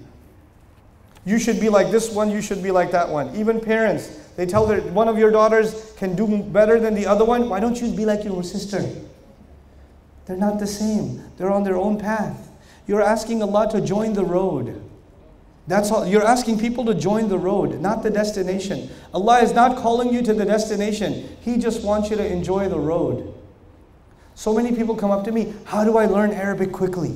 You should be like this one, you should be like that one. Even parents, they tell one of your daughters can do better than the other one. Why don't you be like your sister? They're not the same. They're on their own path. You're asking Allah to join the road. That's all. You're asking people to join the road, not the destination. Allah is not calling you to the destination. He just wants you to enjoy the road. So many people come up to me, how do I learn Arabic quickly?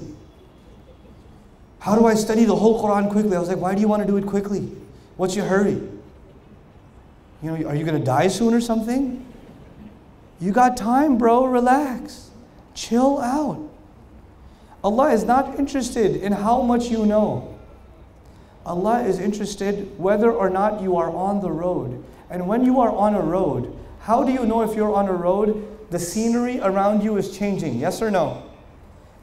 How do I study the whole Quran quickly? I was like, why do you want to do it quickly? What's your hurry? You know, are you going to die soon or something? You got time, bro. Relax. Chill out. Allah is not interested in how much you know. Allah is interested whether or not you are on the road. And when you are on a road, how do you know if you're on a road? The scenery around you is changing, yes or no?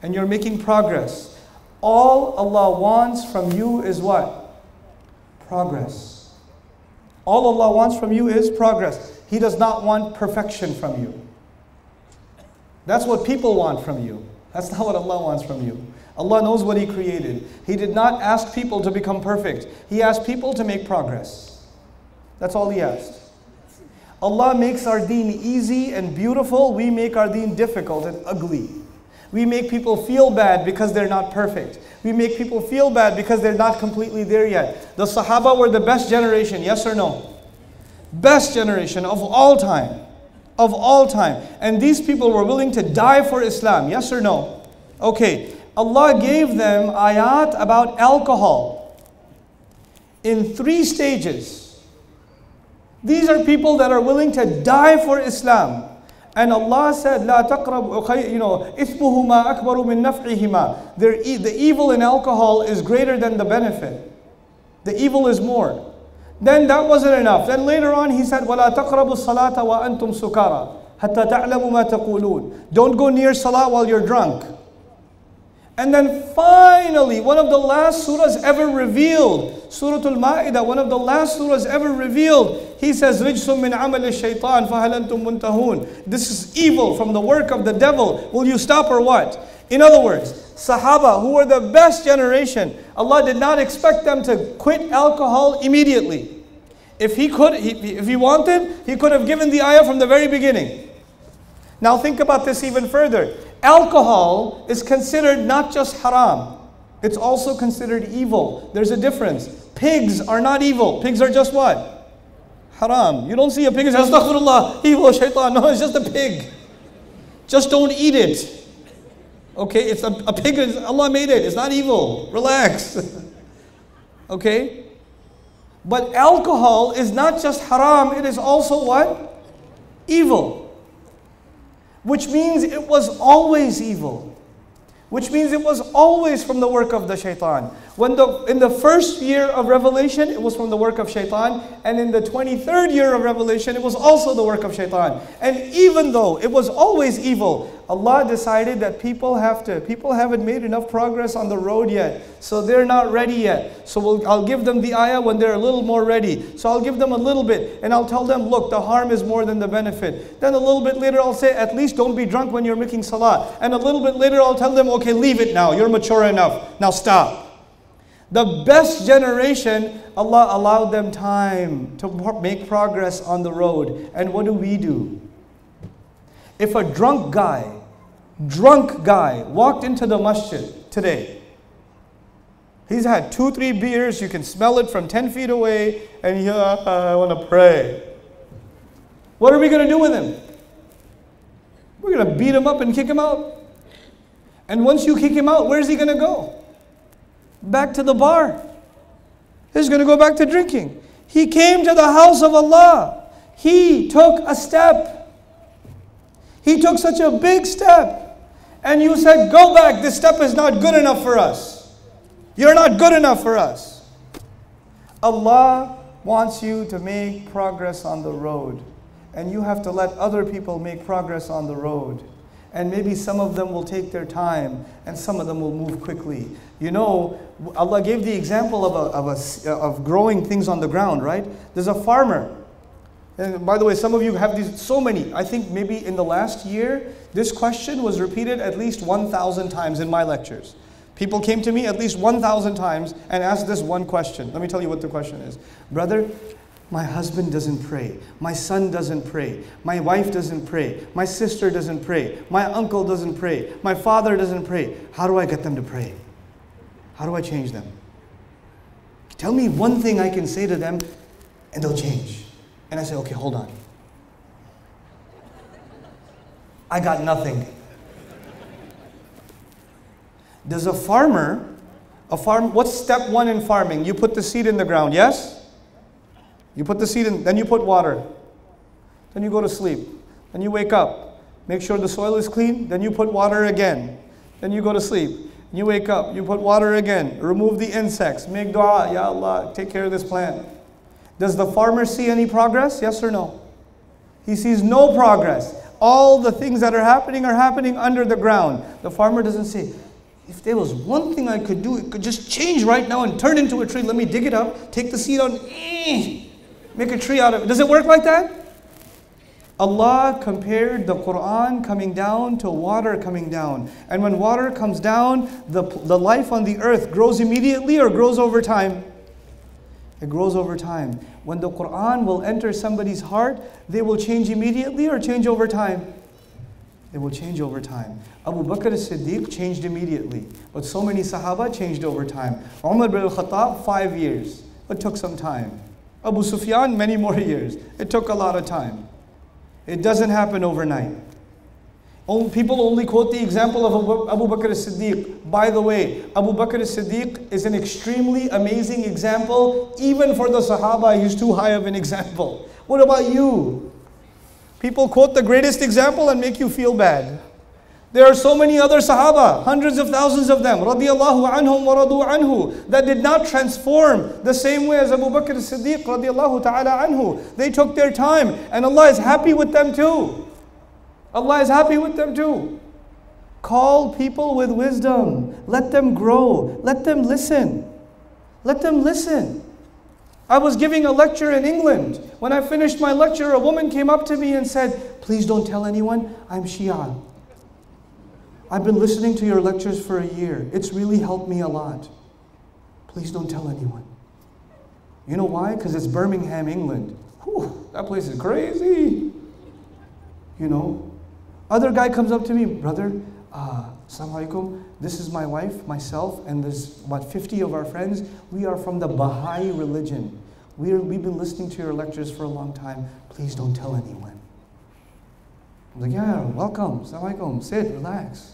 And you're making progress. All Allah wants from you is what? Progress. All Allah wants from you is progress. He does not want perfection from you. That's what people want from you. That's not what Allah wants from you. Allah knows what He created. He did not ask people to become perfect. He asked people to make progress. That's all He asked. Allah makes our deen easy and beautiful. We make our deen difficult and ugly. We make people feel bad because they're not perfect. We make people feel bad because they're not completely there yet. The Sahaba were the best generation, yes or no? Best generation of all time. Of all time. And these people were willing to die for Islam, yes or no? Okay, Allah gave them ayat about alcohol in 3 stages. These are people that are willing to die for Islam. And Allah said, "La taqrabu," "Ithmuhuma akbaru min naf'ihima." The evil in alcohol is greater than the benefit. The evil is more. Then that wasn't enough. Then later on He said, وَلَا تَقْرَبُوا الصَّلَاةَ وَأَنْتُمْ سُكَارَى حَتَّى تَعْلَمُوا مَا تَقُولُونَ. Don't go near salah while you're drunk. And then finally, one of the last surahs ever revealed, Surah Al-Ma'idah, one of the last surahs ever revealed, He says, رِجْسٌ مِّنْ عَمَلِ الشَّيْطَانِ فَهَلْ أَنْتُمْ مُنْتَهُونَ. This is evil from the work of the devil. Will you stop or what? In other words, Sahaba, who were the best generation, Allah did not expect them to quit alcohol immediately. If He wanted, He could have given the ayah from the very beginning. Now think about this even further. Alcohol is considered not just haram, it's also considered evil. There's a difference. Pigs are not evil. Pigs are just what? Haram. You don't see a pig and say, astaghfirullah, evil, shaitan. No, it's just a pig. Just don't eat it. Okay, it's a pig, Allah made it. It's not evil. Relax. Okay? But alcohol is not just haram, it is also what? Evil. Which means it was always evil. Which means it was always from the work of the shaitan. In the first year of revelation, it was from the work of shaitan. And in the 23rd year of revelation, it was also the work of shaitan. And even though it was always evil, Allah decided that people haven't made enough progress on the road yet. So they're not ready yet. So I'll give them the ayah when they're a little more ready. So I'll give them a little bit. And I'll tell them, look, the harm is more than the benefit. Then a little bit later, I'll say, at least don't be drunk when you're making salah. And a little bit later, I'll tell them, okay, leave it now. You're mature enough. Now stop. The best generation, Allah allowed them time to make progress on the road. And what do? If a drunk guy walked into the masjid today, he's had 2-3 beers, you can smell it from 10 feet away, and I want to pray. What are we going to do with him? We're going to beat him up and kick him out. And once you kick him out, where's he going to go? Back to the bar. He's going to go back to drinking. He came to the house of Allah. He took a step. He took such a big step. And you said, go back. This step is not good enough for us. You're not good enough for us. Allah wants you to make progress on the road. And you have to let other people make progress on the road. And maybe some of them will take their time, and some of them will move quickly. You know, Allah gave the example of growing things on the ground, right? There's a farmer. And by the way, some of you have these, so many. I think maybe in the last year, this question was repeated at least 1,000 times in my lectures. People came to me at least 1,000 times and asked this one question. Let me tell you what the question is. Brother, my husband doesn't pray. My son doesn't pray. My wife doesn't pray. My sister doesn't pray. My uncle doesn't pray. My father doesn't pray. How do I get them to pray? How do I change them? Tell me one thing I can say to them and they'll change. And I say, okay, hold on. I got nothing. There's a farmer What's step one in farming? You put the seed in the ground, yes? You put the seed in, then you put water. Then you go to sleep. Then you wake up. Make sure the soil is clean. Then you put water again. Then you go to sleep. You wake up. You put water again. Remove the insects. Make dua. Ya Allah, take care of this plant. Does the farmer see any progress? Yes or no? He sees no progress. All the things that are happening under the ground. The farmer doesn't say, if there was one thing I could do, it could just change right now and turn into a tree. Let me dig it up, take the seed out, make a tree out of it. Does it work like that? Allah compared the Quran coming down to water coming down. And when water comes down, the life on the earth grows immediately or grows over time? It grows over time. When the Quran will enter somebody's heart, they will change immediately or change over time? They will change over time. Abu Bakr as-Siddiq changed immediately, but so many Sahaba changed over time. Umar bin al-Khattab, 5 years. It took some time. Abu Sufyan, many more years. It took a lot of time. It doesn't happen overnight. People only quote the example of Abu Bakr as-Siddiq. By the way, Abu Bakr as-Siddiq is an extremely amazing example. Even for the Sahaba, he's too high of an example. What about you? People quote the greatest example and make you feel bad. There are so many other Sahaba, hundreds of thousands of them, radiyallahu anhum wa radu anhu, that did not transform the same way as Abu Bakr as-Siddiq, radiyallahu ta'ala anhu. They took their time, and Allah is happy with them too. Allah is happy with them too. Call people with wisdom. Let them grow. Let them listen. Let them listen. I was giving a lecture in England. When I finished my lecture, a woman came up to me and said, please don't tell anyone, I'm Shia. I've been listening to your lectures for a year. It's really helped me a lot. Please don't tell anyone. You know why? Because it's Birmingham, England. Whew, that place is crazy. You know. Other guy comes up to me, brother, Assalamu alaikum. This is my wife, myself, and there's about 50 of our friends. We are from the Baha'i religion. We've been listening to your lectures for a long time. Please don't tell anyone. I'm like, yeah, welcome. Assalamu alaikum. Sit, relax.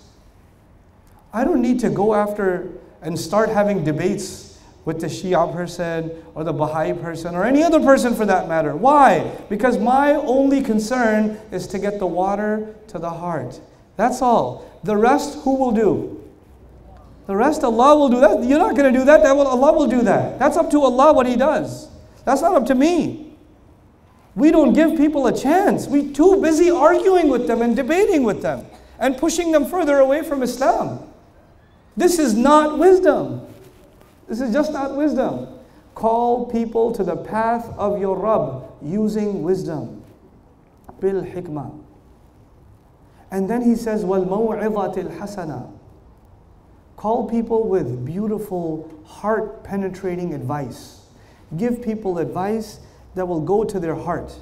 I don't need to go after and start having debates with the Shia person or the Baha'i person or any other person for that matter. Why? Because my only concern is to get the water to the heart. That's all. The rest, who will do? The rest, Allah will do that. You're not going to do that. Allah will do that. That's up to Allah what He does. That's not up to me. We don't give people a chance. We're too busy arguing with them and debating with them and pushing them further away from Islam. This is not wisdom. This is just not wisdom. Call people to the path of your Rabb using wisdom. Bil hikmah. And then he says, وَالْمَوْعِظَةِ الْحَسَنَةِ. Call people with beautiful, heart-penetrating advice. Give people advice that will go to their heart,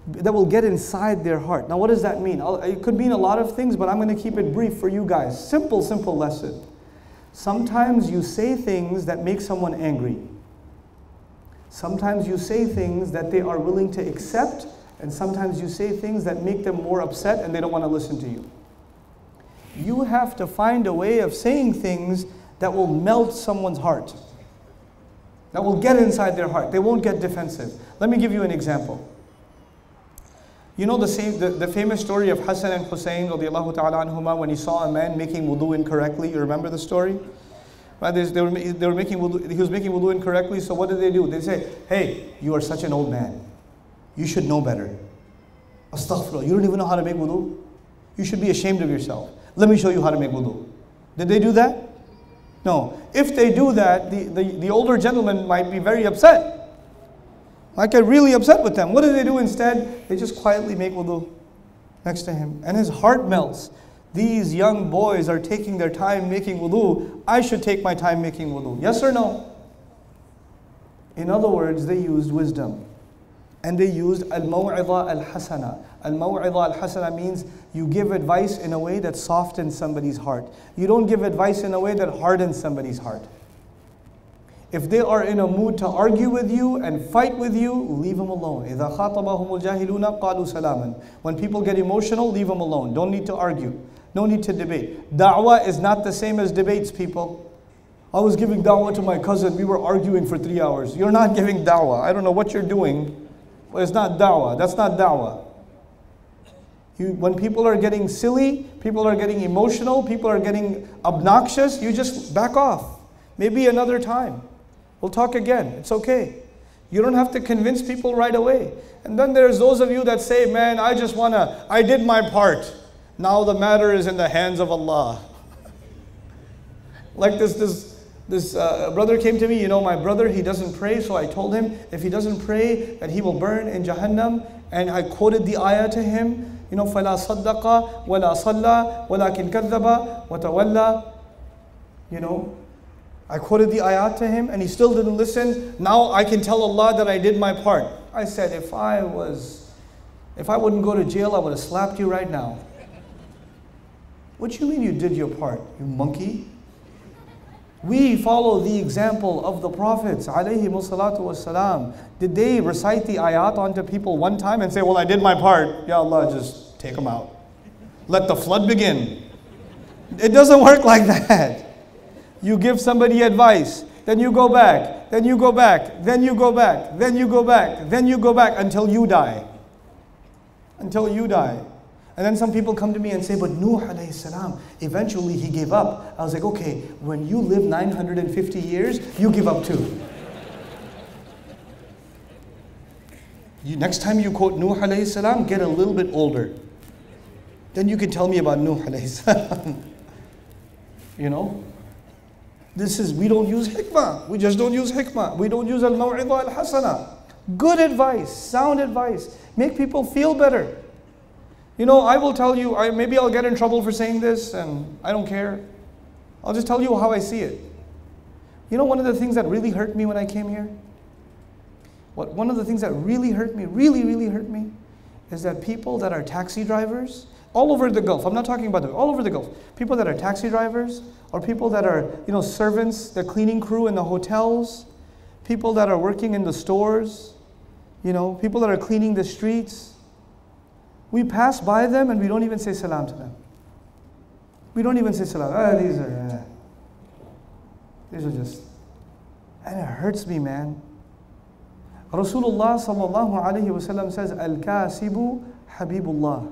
that will get inside their heart. Now what does that mean? It could mean a lot of things, but I'm going to keep it brief for you guys. Simple lesson. Sometimes you say things that make someone angry. Sometimes you say things that they are willing to accept, and sometimes you say things that make them more upset and they don't want to listen to you. You have to find a way of saying things that will melt someone's heart, that will get inside their heart. They won't get defensive. Let me give you an example. You know the famous story of Hassan and Hussein radiallahu ta'ala anhuma when he saw a man making wudu incorrectly. You remember the story? Right? He was making wudu incorrectly, so what did they do? They say, hey, you are such an old man. You should know better. Astaghfirullah, you don't even know how to make wudu? You should be ashamed of yourself. Let me show you how to make wudu. Did they do that? No. If they do that, the older gentleman might be very upset. I get really upset with them. What do they do instead? They just quietly make wudu next to him. And his heart melts. These young boys are taking their time making wudu. I should take my time making wudu. Yes or no? In other words, they used wisdom. And they used al-maw'idha al-hasana. Al-maw'idha al-hasana means you give advice in a way that softens somebody's heart. You don't give advice in a way that hardens somebody's heart. If they are in a mood to argue with you and fight with you, leave them alone. إِذَا خَاطَبَهُمُ الْجَاهِلُونَ قَالُوا سَلَامًا. When people get emotional, leave them alone. Don't need to argue. No need to debate. Da'wah is not the same as debates, people. I was giving da'wah to my cousin. We were arguing for 3 hours. You're not giving da'wah. I don't know what you're doing, but it's not da'wah. That's not da'wah. When people are getting silly, people are getting emotional, people are getting obnoxious, you just back off. Maybe another time. We'll talk again. It's okay. You don't have to convince people right away. And then there's those of you that say, man, I did my part. Now the matter is in the hands of Allah. Like this brother came to me, my brother, he doesn't pray, so I told him, if he doesn't pray, that he will burn in Jahannam. And I quoted the ayah to him, فَلَا صَدَّقَ وَلَا صَلَّى وَلَكِنْ كَذَّبَ وَتَوَلَّى. I quoted the ayat to him and he still didn't listen. Now I can tell Allah that I did my part. I said, if I wouldn't go to jail, I would have slapped you right now. What do you mean you did your part, you monkey? We follow the example of the prophets, alayhi salatu wassalam. Did they recite the ayat onto people one time and say, well, I did my part. Ya Allah, just take them out. Let the flood begin. It doesn't work like that. You give somebody advice, then you go back, then you go back, then you go back, then you go back, then you go back until you die. Until you die. And then some people come to me and say, but Nuh alayhi salam, eventually he gave up. I was like, okay, when you live 950 years, you give up too. Next time you quote Nuh alayhi salam, get a little bit older. Then you can tell me about Nuh alayhi salam. We don't use hikmah. We just don't use hikmah. We don't use al-maw'idah al-hasana. Good advice, sound advice. Make people feel better. I will tell you, maybe I'll get in trouble for saying this, and I don't care. I'll just tell you how I see it. One of the things that really hurt me when I came here? One of the things that really hurt me, really hurt me, is that people that are taxi drivers, all over the Gulf, I'm not talking about all over the Gulf, people that are taxi drivers, or people that are, servants, the cleaning crew in the hotels, people that are working in the stores, people that are cleaning the streets, we pass by them and we don't even say salam to them. We don't even say salam. These are just, and it hurts me, man. Rasulullah sallallahu alayhi wasallam says, Al-Kasibu Habibullah.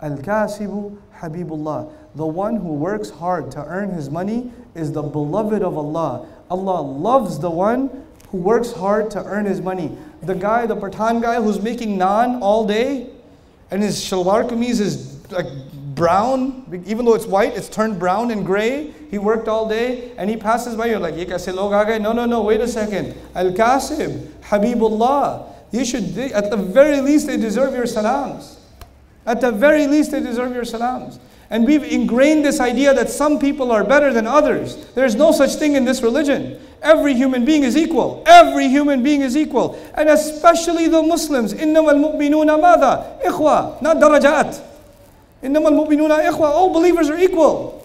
Al-Kasibu Habibullah. The one who works hard to earn his money is the beloved of Allah. Allah loves the one who works hard to earn his money. The Pathan guy who's making naan all day, and his shalwar kameez is like brown, even though it's white, it's turned brown and gray. He worked all day, and he passes by. You're like, "Ye kaise log aa gaye?" No, wait a second. Al-Kasib, Habibullah. At the very least, they deserve your salams. At the very least, they deserve your salams. And we've ingrained this idea that some people are better than others. There's no such thing in this religion. Every human being is equal. Every human being is equal. And especially the Muslims. إِنَّمَا الْمُؤْمِنُونَ مَاذَا؟ إِخْوَةً. Not darajat. إِنَّمَا الْمُؤْمِنُونَ إِخْوَةً. All believers are equal.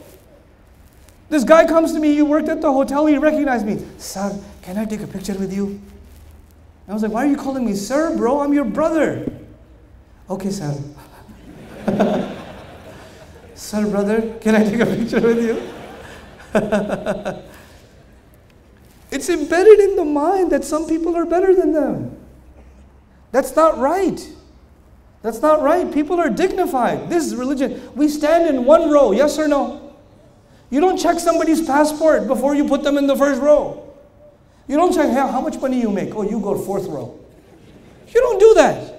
This guy comes to me, you worked at the hotel, he recognized me. Sir, can I take a picture with you? I was like, why are you calling me sir, bro? I'm your brother. Okay, sir. Sir, brother, can I take a picture with you? It's embedded in the mind that some people are better than them. That's not right. That's not right. People are dignified. This is religion. We stand in one row, yes or no? You don't check somebody's passport before you put them in the first row. You don't check, hey, how much money you make? Oh, you go fourth row. You don't do that.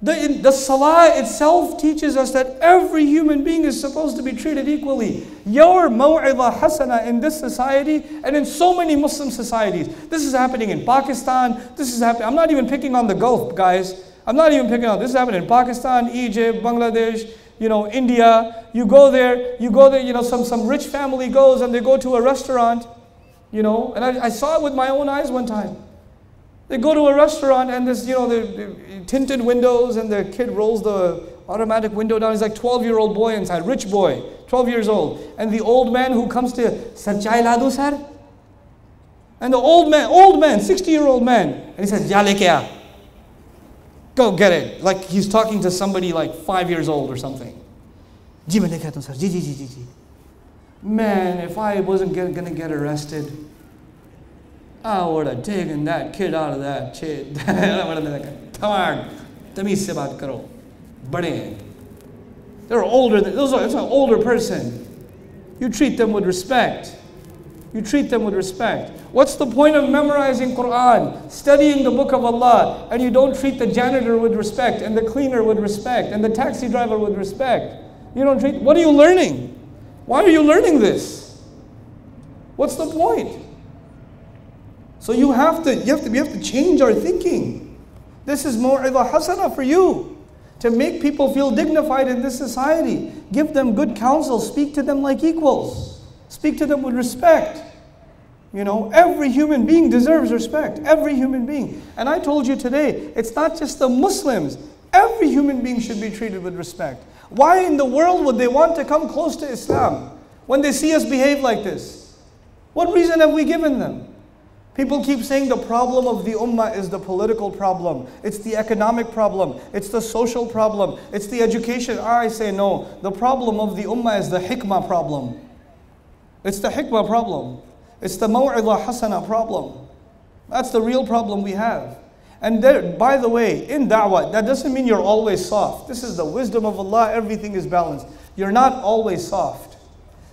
The salah itself teaches us that every human being is supposed to be treated equally. Your maw'idah hasana in this society and in so many Muslim societies. This is happening in Pakistan. This is happening. I'm not even picking on the Gulf, guys. I'm not even picking on. This is happening in Pakistan, Egypt, Bangladesh, India. You go there, some rich family goes and they go to a restaurant, and I saw it with my own eyes one time. They go to a restaurant and there's, the tinted windows and the kid rolls the automatic window down. He's like 12-year-old boy inside, rich boy, 12 years old. And the old man who comes to, Sir, chai ladu, sir? And the old man, 60-year-old man, and he says, Ya leke aa. Go get it. Like he's talking to somebody like 5 years old or something. Ji main leke aata hu, sir. Ji. Man, if I wasn't gonna get arrested, I would have taken that kid out of that shit. I would have been like, Tamar, tamiz se baat karo. Bade. They're older, it's an older person. You treat them with respect. You treat them with respect. What's the point of memorizing Quran, studying the book of Allah, and you don't treat the janitor with respect, and the cleaner with respect, and the taxi driver with respect? You don't treat, what are you learning? Why are you learning this? What's the point? So we have to change our thinking. This is maw'idha hasana for you, to make people feel dignified in this society. Give them good counsel, speak to them like equals. Speak to them with respect. You know, every human being deserves respect. Every human being. And I told you today, it's not just the Muslims. Every human being should be treated with respect. Why in the world would they want to come close to Islam when they see us behave like this? What reason have we given them? People keep saying the problem of the ummah is the political problem. It's the economic problem. It's the social problem. It's the education. I say no. The problem of the ummah is the hikmah problem. It's the hikmah problem. It's the maw'idha hasana problem. That's the real problem we have. And there, by the way, in da'wah, that doesn't mean you're always soft. This is the wisdom of Allah. Everything is balanced. You're not always soft.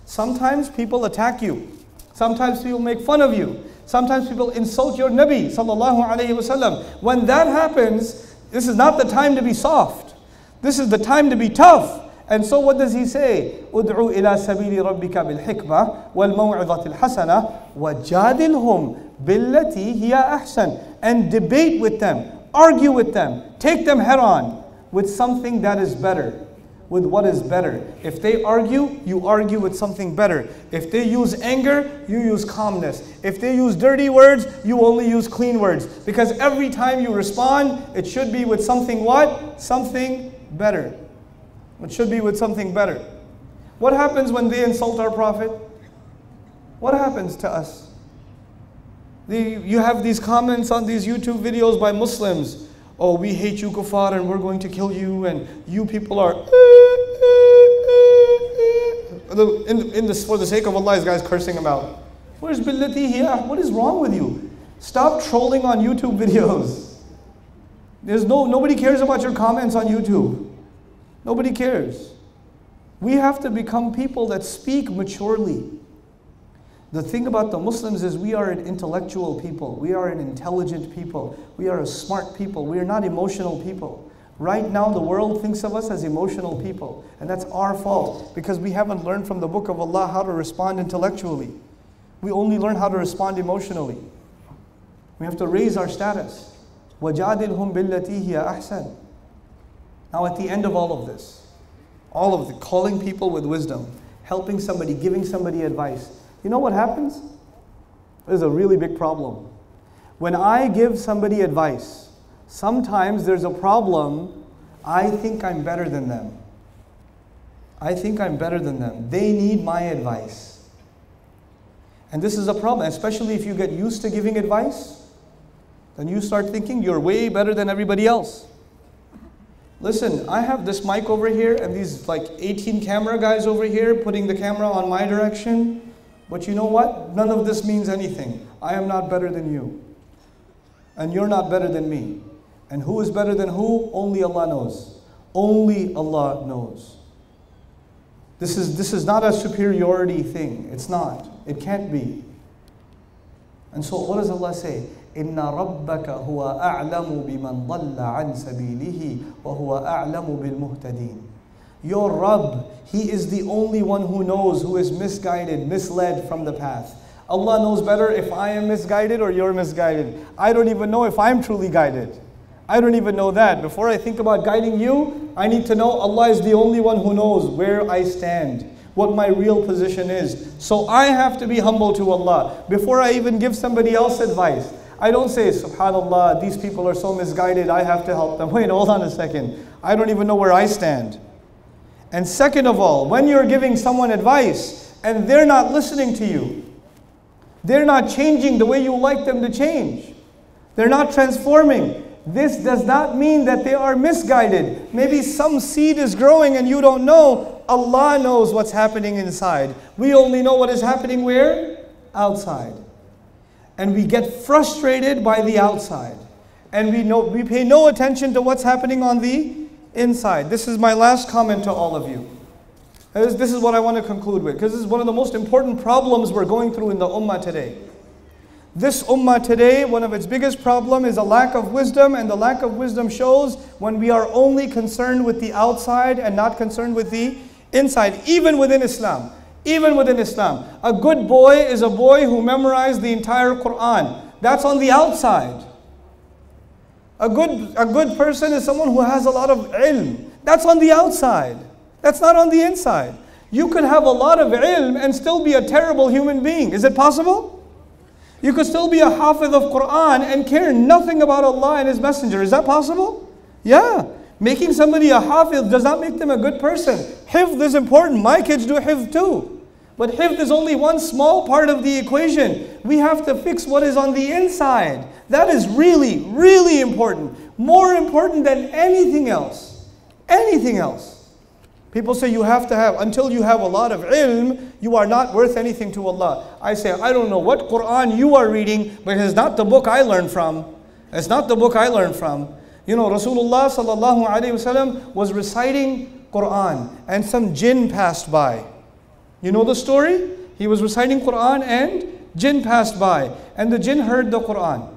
Sometimes people attack you. Sometimes people make fun of you. Sometimes people insult your Nabi sallallahu alayhi wasallam. When that happens, this is not the time to be soft. This is the time to be tough. And so what does he say? Ud'u ila sabili rabbika bil hikmah wal maw'idhatil hasana wajadilhum billati hiya ahsan. And debate with them, argue with them, take them head on with something that is better. With what is better. If they argue, you argue with something better. If they use anger, you use calmness. If they use dirty words, you only use clean words. Because every time you respond, it should be with something what? Something better. It should be with something better. What happens when they insult our Prophet? What happens to us? You have these comments on these YouTube videos by Muslims. Oh, we hate you kuffar and we're going to kill you, and you people are for the sake of Allah, this guy's cursing them out. Where's billati here? What is wrong with you? Stop trolling on YouTube videos. Nobody cares about your comments on YouTube. Nobody cares. We have to become people that speak maturely. The thing about the Muslims is we are an intellectual people. We are an intelligent people. We are a smart people. We are not emotional people. Right now the world thinks of us as emotional people. And that's our fault, because we haven't learned from the book of Allah how to respond intellectually. We only learn how to respond emotionally. We have to raise our status. وَجَادِلْهُمْ بِالَّتِي هِيَ أَحْسَنُ. Now at the end of all of this, all of the calling people with wisdom, helping somebody, giving somebody advice, you know what happens? There's a really big problem. When I give somebody advice, sometimes there's a problem. I think I'm better than them. I think I'm better than them. They need my advice. And this is a problem, especially if you get used to giving advice. Then you start thinking you're way better than everybody else. Listen, I have this mic over here and these like 18 camera guys over here putting the camera on my direction. But you know what? None of this means anything. I am not better than you. And you're not better than me. And who is better than who? Only Allah knows. Only Allah knows. This is not a superiority thing. It's not. It can't be. And so what does Allah say? إِنَّ رَبَّكَ هُوَ أَعْلَمُ بِمَنْ ضَلَّ عَنْ سَبِيلِهِ وَهُوَ أَعْلَمُ بِالْمُهْتَدِينَ. Your Rabb, He is the only one who knows who is misguided, misled from the path. Allah knows better if I am misguided or you're misguided. I don't even know if I'm truly guided. I don't even know that. Before I think about guiding you, I need to know Allah is the only one who knows where I stand, what my real position is. So I have to be humble to Allah. Before I even give somebody else advice, I don't say, SubhanAllah, these people are so misguided, I have to help them. Wait, hold on a second. I don't even know where I stand. And second of all, when you're giving someone advice and they're not listening to you, they're not changing the way you like them to change, they're not transforming, this does not mean that they are misguided. Maybe some seed is growing and you don't know. Allah knows what's happening inside. We only know what is happening where? Outside. And we get frustrated by the outside. And we pay no attention to what's happening on the inside. This is my last comment to all of you. This is what I want to conclude with, because this is one of the most important problems we're going through in the ummah today. This ummah today, one of its biggest problems is a lack of wisdom, and the lack of wisdom shows when we are only concerned with the outside and not concerned with the inside, even within Islam. Even within Islam. A good boy is a boy who memorized the entire Quran. That's on the outside. A good person is someone who has a lot of ilm. That's on the outside. That's not on the inside. You could have a lot of ilm and still be a terrible human being. Is it possible? You could still be a hafiz of Quran and care nothing about Allah and His Messenger. Is that possible? Yeah. Making somebody a hafiz does not make them a good person. Hifz is important. My kids do hifz too. But hifz is only one small part of the equation. We have to fix what is on the inside. That is really, really important. More important than anything else. Anything else. People say you have to have, until you have a lot of ilm, you are not worth anything to Allah. I say, I don't know what Quran you are reading, but it's not the book I learned from. It's not the book I learned from. You know, Rasulullah sallallahu alaihi wasallam was reciting Quran and some jinn passed by. You know the story? He was reciting Quran and jinn passed by. And the jinn heard the Quran.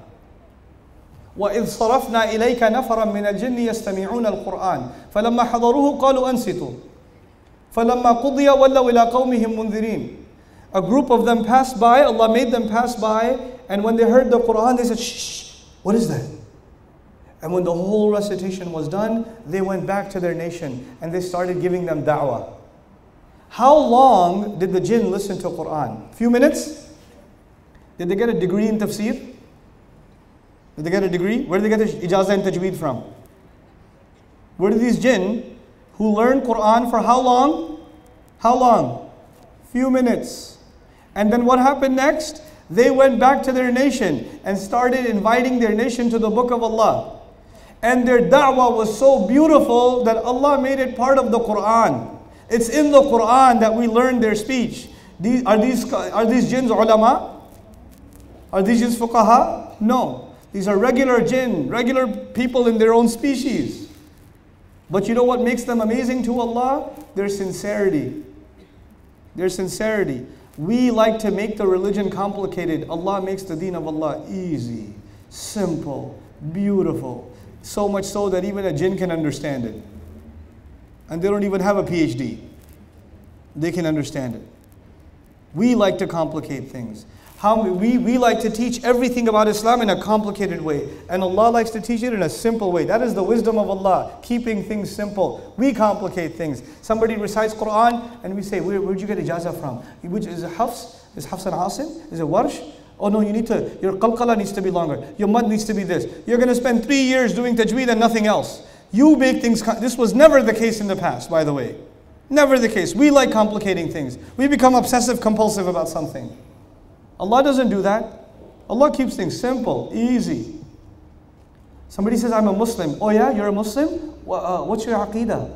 وَإِذْ صَرَفْنَا إِلَيْكَ نَفَرًا مِنَ الْجِنِّ يَسْتَمِعُونَ الْقُرْآنَ فَلَمَّا حَضَرُوهُ قَالُوا أَنْصِتُوا فَلَمَّا قُضِيَ وَلَّوْا إِلَىٰ قَوْمِهِمْ مُنذِرِينَ. A group of them passed by, Allah made them pass by, and when they heard the Quran, they said, shh, what is that? And when the whole recitation was done, they went back to their nation, and they started giving them da'wah. How long did the jinn listen to Quran? Few minutes? Did they get a degree in tafsir? Did they get a degree? Where did they get the ijazah and tajweed from? Where did these jinn who learned Quran for how long? How long? Few minutes. And then what happened next? They went back to their nation and started inviting their nation to the book of Allah. And their da'wah was so beautiful that Allah made it part of the Quran. It's in the Quran that we learn their speech. Are these jinns ulama? Are these jinns fuqaha? No. These are regular jinn, regular people in their own species. But you know what makes them amazing to Allah? Their sincerity. Their sincerity. We like to make the religion complicated. Allah makes the deen of Allah easy, simple, beautiful. So much so that even a jinn can understand it. And they don't even have a PhD. They can understand it. We like to complicate things. We like to teach everything about Islam in a complicated way. And Allah likes to teach it in a simple way. That is the wisdom of Allah, keeping things simple. We complicate things. Somebody recites Quran and we say, where'd you get ijazah from? Which is it Hafs? Is Hafs and Asim? Is it Warsh? Oh no, your qalqala needs to be longer. Your mud needs to be this. You're going to spend 3 years doing tajweed and nothing else. You make things, this was never the case in the past, by the way. Never the case. We like complicating things. We become obsessive compulsive about something. Allah doesn't do that. Allah keeps things simple, easy. Somebody says, I'm a Muslim. Oh yeah, you're a Muslim? What's your aqidah?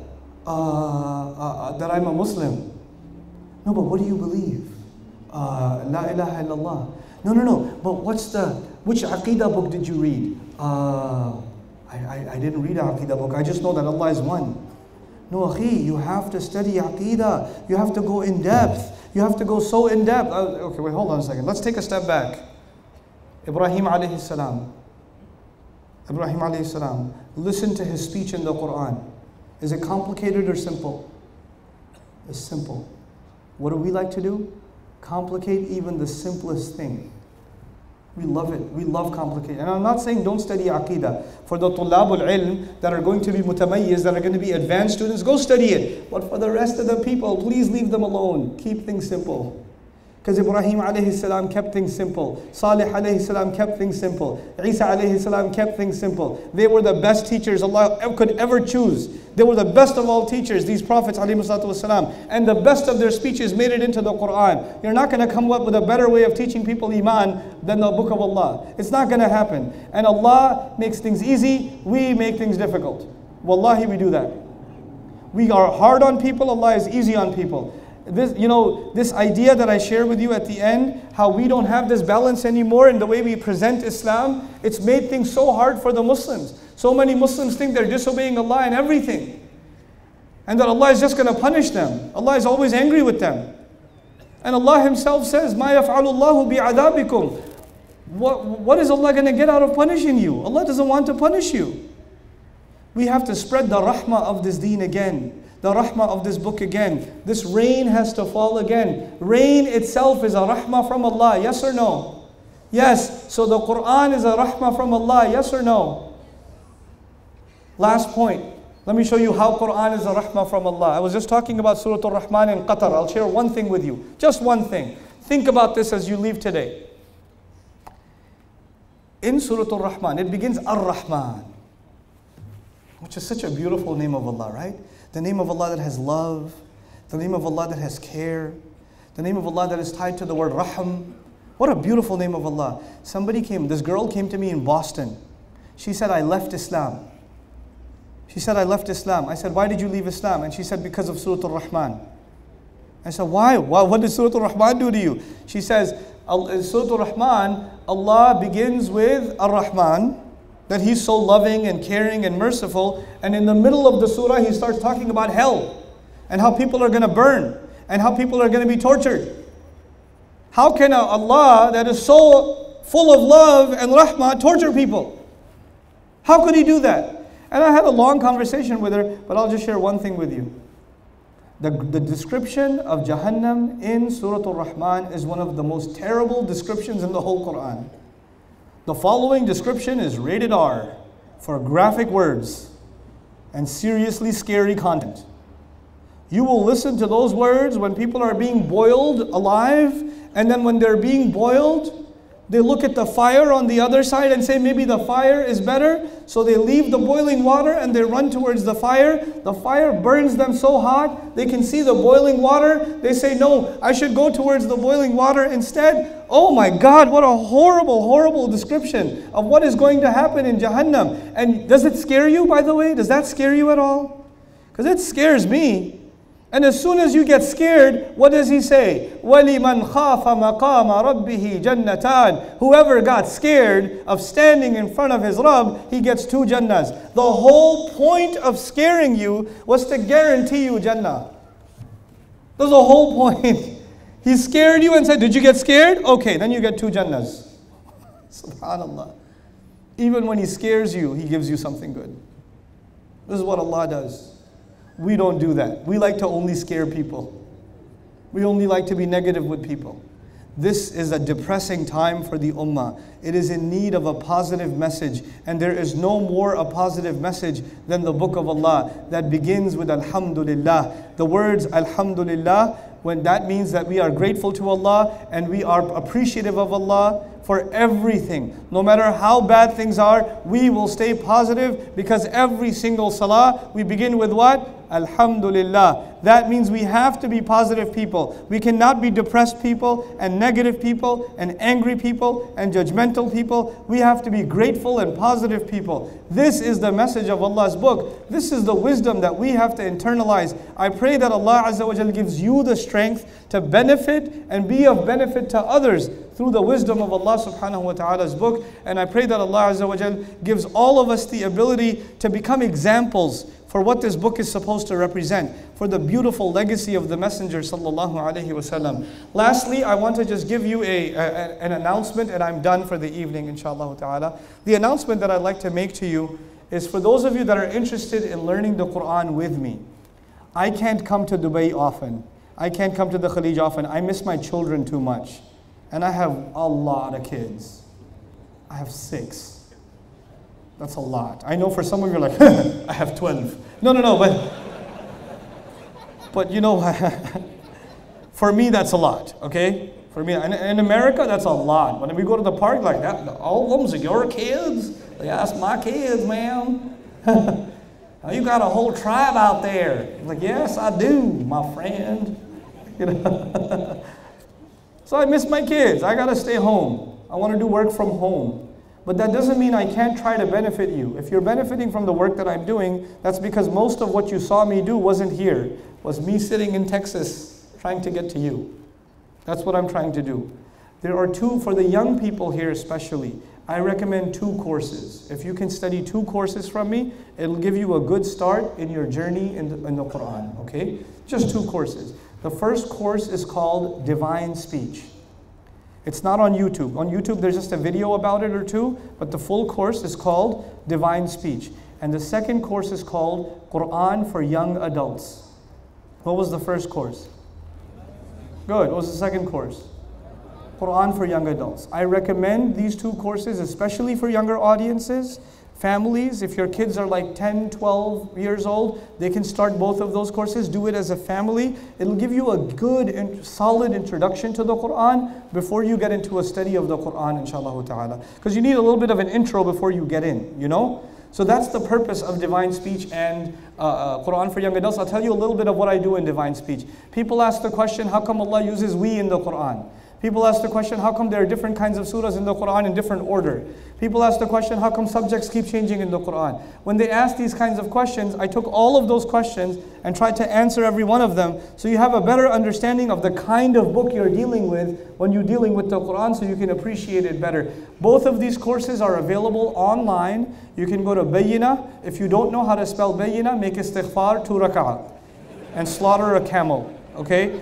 That I'm a Muslim. No, but what do you believe? La ilaha illallah. No. But which aqidah book did you read? I didn't read an aqidah book. I just know that Allah is one. No, akhi, you have to study aqidah. You have to go in depth. You have to go so in depth. Okay, wait, hold on a second. Let's take a step back. Ibrahim alayhi salam. Ibrahim alayhi salam. Listen to his speech in the Quran. Is it complicated or simple? It's simple. What do we like to do? Complicate even the simplest thing. We love it. We love complicated. And I'm not saying don't study aqidah. For the tullabul ilm that are going to be mutamayyiz, that are going to be advanced students, go study it. But for the rest of the people, please leave them alone. Keep things simple. Because Ibrahim alayhi salam kept things simple. Salih alayhi salam kept things simple. Isa alayhi salam kept things simple. They were the best teachers Allah could ever choose. They were the best of all teachers, these prophets alayhi salatu wasalam. And the best of their speeches made it into the Quran. You're not going to come up with a better way of teaching people iman than the book of Allah. It's not going to happen. And Allah makes things easy. We make things difficult. Wallahi, we do that. We are hard on people, Allah is easy on people. This idea that I share with you at the end, how we don't have this balance anymore in the way we present Islam, it's made things so hard for the Muslims. So many Muslims think they're disobeying Allah in everything, and that Allah is just going to punish them. Allah is always angry with them. And Allah Himself says, مَا يَفْعَلُ اللَّهُ بِعَذَابِكُمْ. What is Allah going to get out of punishing you? Allah doesn't want to punish you. We have to spread the rahmah of this deen again. The rahmah of this book again. This rain has to fall again. Rain itself is a rahmah from Allah, yes or no? Yes. So the Quran is a rahmah from Allah, yes or no? Last point. Let me show you how Quran is a rahmah from Allah. I was just talking about Surah Al-Rahman in Qatar. I'll share one thing with you. Just one thing. Think about this as you leave today. In Surah Al-Rahman, it begins Ar-Rahman, which is such a beautiful name of Allah, right? The name of Allah that has love, the name of Allah that has care, the name of Allah that is tied to the word Rahim. What a beautiful name of Allah. This girl came to me in Boston. She said, I left Islam. She said, I left Islam. I said, why did you leave Islam? And she said, because of Surah Al-Rahman. I said, why? What did Surah Al-Rahman do to you? She says, in Surah Al-Rahman, Allah begins with Ar-Rahman, that He's so loving and caring and merciful. And in the middle of the surah, He starts talking about hell and how people are going to burn and how people are going to be tortured. How can Allah that is so full of love and rahmah torture people? How could He do that? And I had a long conversation with her, but I'll just share one thing with you. The description of Jahannam in Surah Al-Rahman is one of the most terrible descriptions in the whole Quran. The following description is rated R for graphic words and seriously scary content. You will listen to those words when people are being boiled alive, and then when they're being boiled, they look at the fire on the other side and say maybe the fire is better. So they leave the boiling water and they run towards the fire. The fire burns them so hot, they can see the boiling water. They say, no, I should go towards the boiling water instead. Oh my God, what a horrible, horrible description of what is going to happen in Jahannam. And does it scare you, by the way? Does that scare you at all? Because it scares me. And as soon as you get scared, what does He say? وَلِمَنْ خَافَ مَقَامَ رَبِّهِ جَنَّتَانِ. Whoever got scared of standing in front of his Rabb, he gets 2 Jannahs. The whole point of scaring you was to guarantee you Jannah. That's the whole point. He scared you and said, did you get scared? Okay, then you get 2 Jannahs. SubhanAllah. Even when He scares you, He gives you something good. This is what Allah does. We don't do that. We like to only scare people. We only like to be negative with people. This is a depressing time for the ummah. It is in need of a positive message. And there is no more a positive message than the book of Allah that begins with Alhamdulillah. The words Alhamdulillah, when that means that we are grateful to Allah and we are appreciative of Allah for everything. No matter how bad things are, we will stay positive, because every single salah, we begin with what? Alhamdulillah. That means we have to be positive people. We cannot be depressed people and negative people and angry people and judgmental people. We have to be grateful and positive people. This is the message of Allah's book. This is the wisdom that we have to internalize. I pray that Allah Azza wa Jal gives you the strength to benefit and be of benefit to others through the wisdom of Allah subhanahu wa ta'ala's book. And I pray that Allah Azza wa Jal gives all of us the ability to become examples for what this book is supposed to represent, for the beautiful legacy of the Messenger sallallahu alaihi wasallam. Lastly, I want to just give you an announcement, and I'm done for the evening, inshallah ta'ala. The announcement that I'd like to make to you is for those of you that are interested in learning the Quran with me. I can't come to Dubai often. I can't come to the Khalij often. I miss my children too much. And I have a lot of kids. I have 6. That's a lot. I know for some of you are like, I have 12. No, but you know, for me that's a lot, okay? For me, in America, that's a lot. When we go to the park, like that, all of them are your kids? Like, that's my kids, ma'am. You got a whole tribe out there. I'm like, yes, I do, my friend. You know? So I miss my kids. I got to stay home. I want to do work from home. But that doesn't mean I can't try to benefit you. If you're benefiting from the work that I'm doing, that's because most of what you saw me do wasn't here. It was me sitting in Texas trying to get to you. That's what I'm trying to do. There are two, for the young people here especially, I recommend 2 courses. If you can study 2 courses from me, it'll give you a good start in your journey in the Quran, okay? Just 2 courses. The first course is called Divine Speech. It's not on YouTube. On YouTube, there's just a video about it or 2, but the full course is called Divine Speech. And the second course is called Quran for Young Adults. What was the first course? Good. What was the second course? Quran for Young Adults. I recommend these 2 courses, especially for younger audiences, families. If your kids are like 10, 12 years old, they can start both of those courses. Do it as a family. It'll give you a good and solid introduction to the Quran before you get into a study of the Quran, inshallah ta'ala. Because you need a little bit of an intro before you get in, you know? So that's the purpose of Divine Speech and Quran for Young Adults. I'll tell you a little bit of what I do in Divine Speech. People ask the question, how come Allah uses we in the Quran? People ask the question, how come there are different kinds of surahs in the Quran in different order? People ask the question, how come subjects keep changing in the Quran? When they ask these kinds of questions, I took all of those questions and tried to answer every one of them so you have a better understanding of the kind of book you're dealing with when you're dealing with the Quran so you can appreciate it better. Both of these courses are available online. You can go to Bayyina. If you don't know how to spell Bayyina, make istighfar 2 rak'ah and slaughter a camel, okay?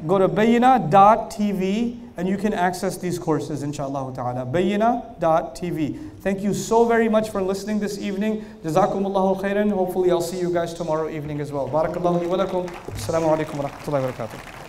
Go to bayyina.tv and you can access these courses, inshallah ta'ala. Bayyina.tv. Thank you so very much for listening this evening. Jazakumullahu khairan. Hopefully I'll see you guys tomorrow evening as well. Barakallahu li wa lakum. Assalamu alaikum wa rahmatullahi wa barakatuh.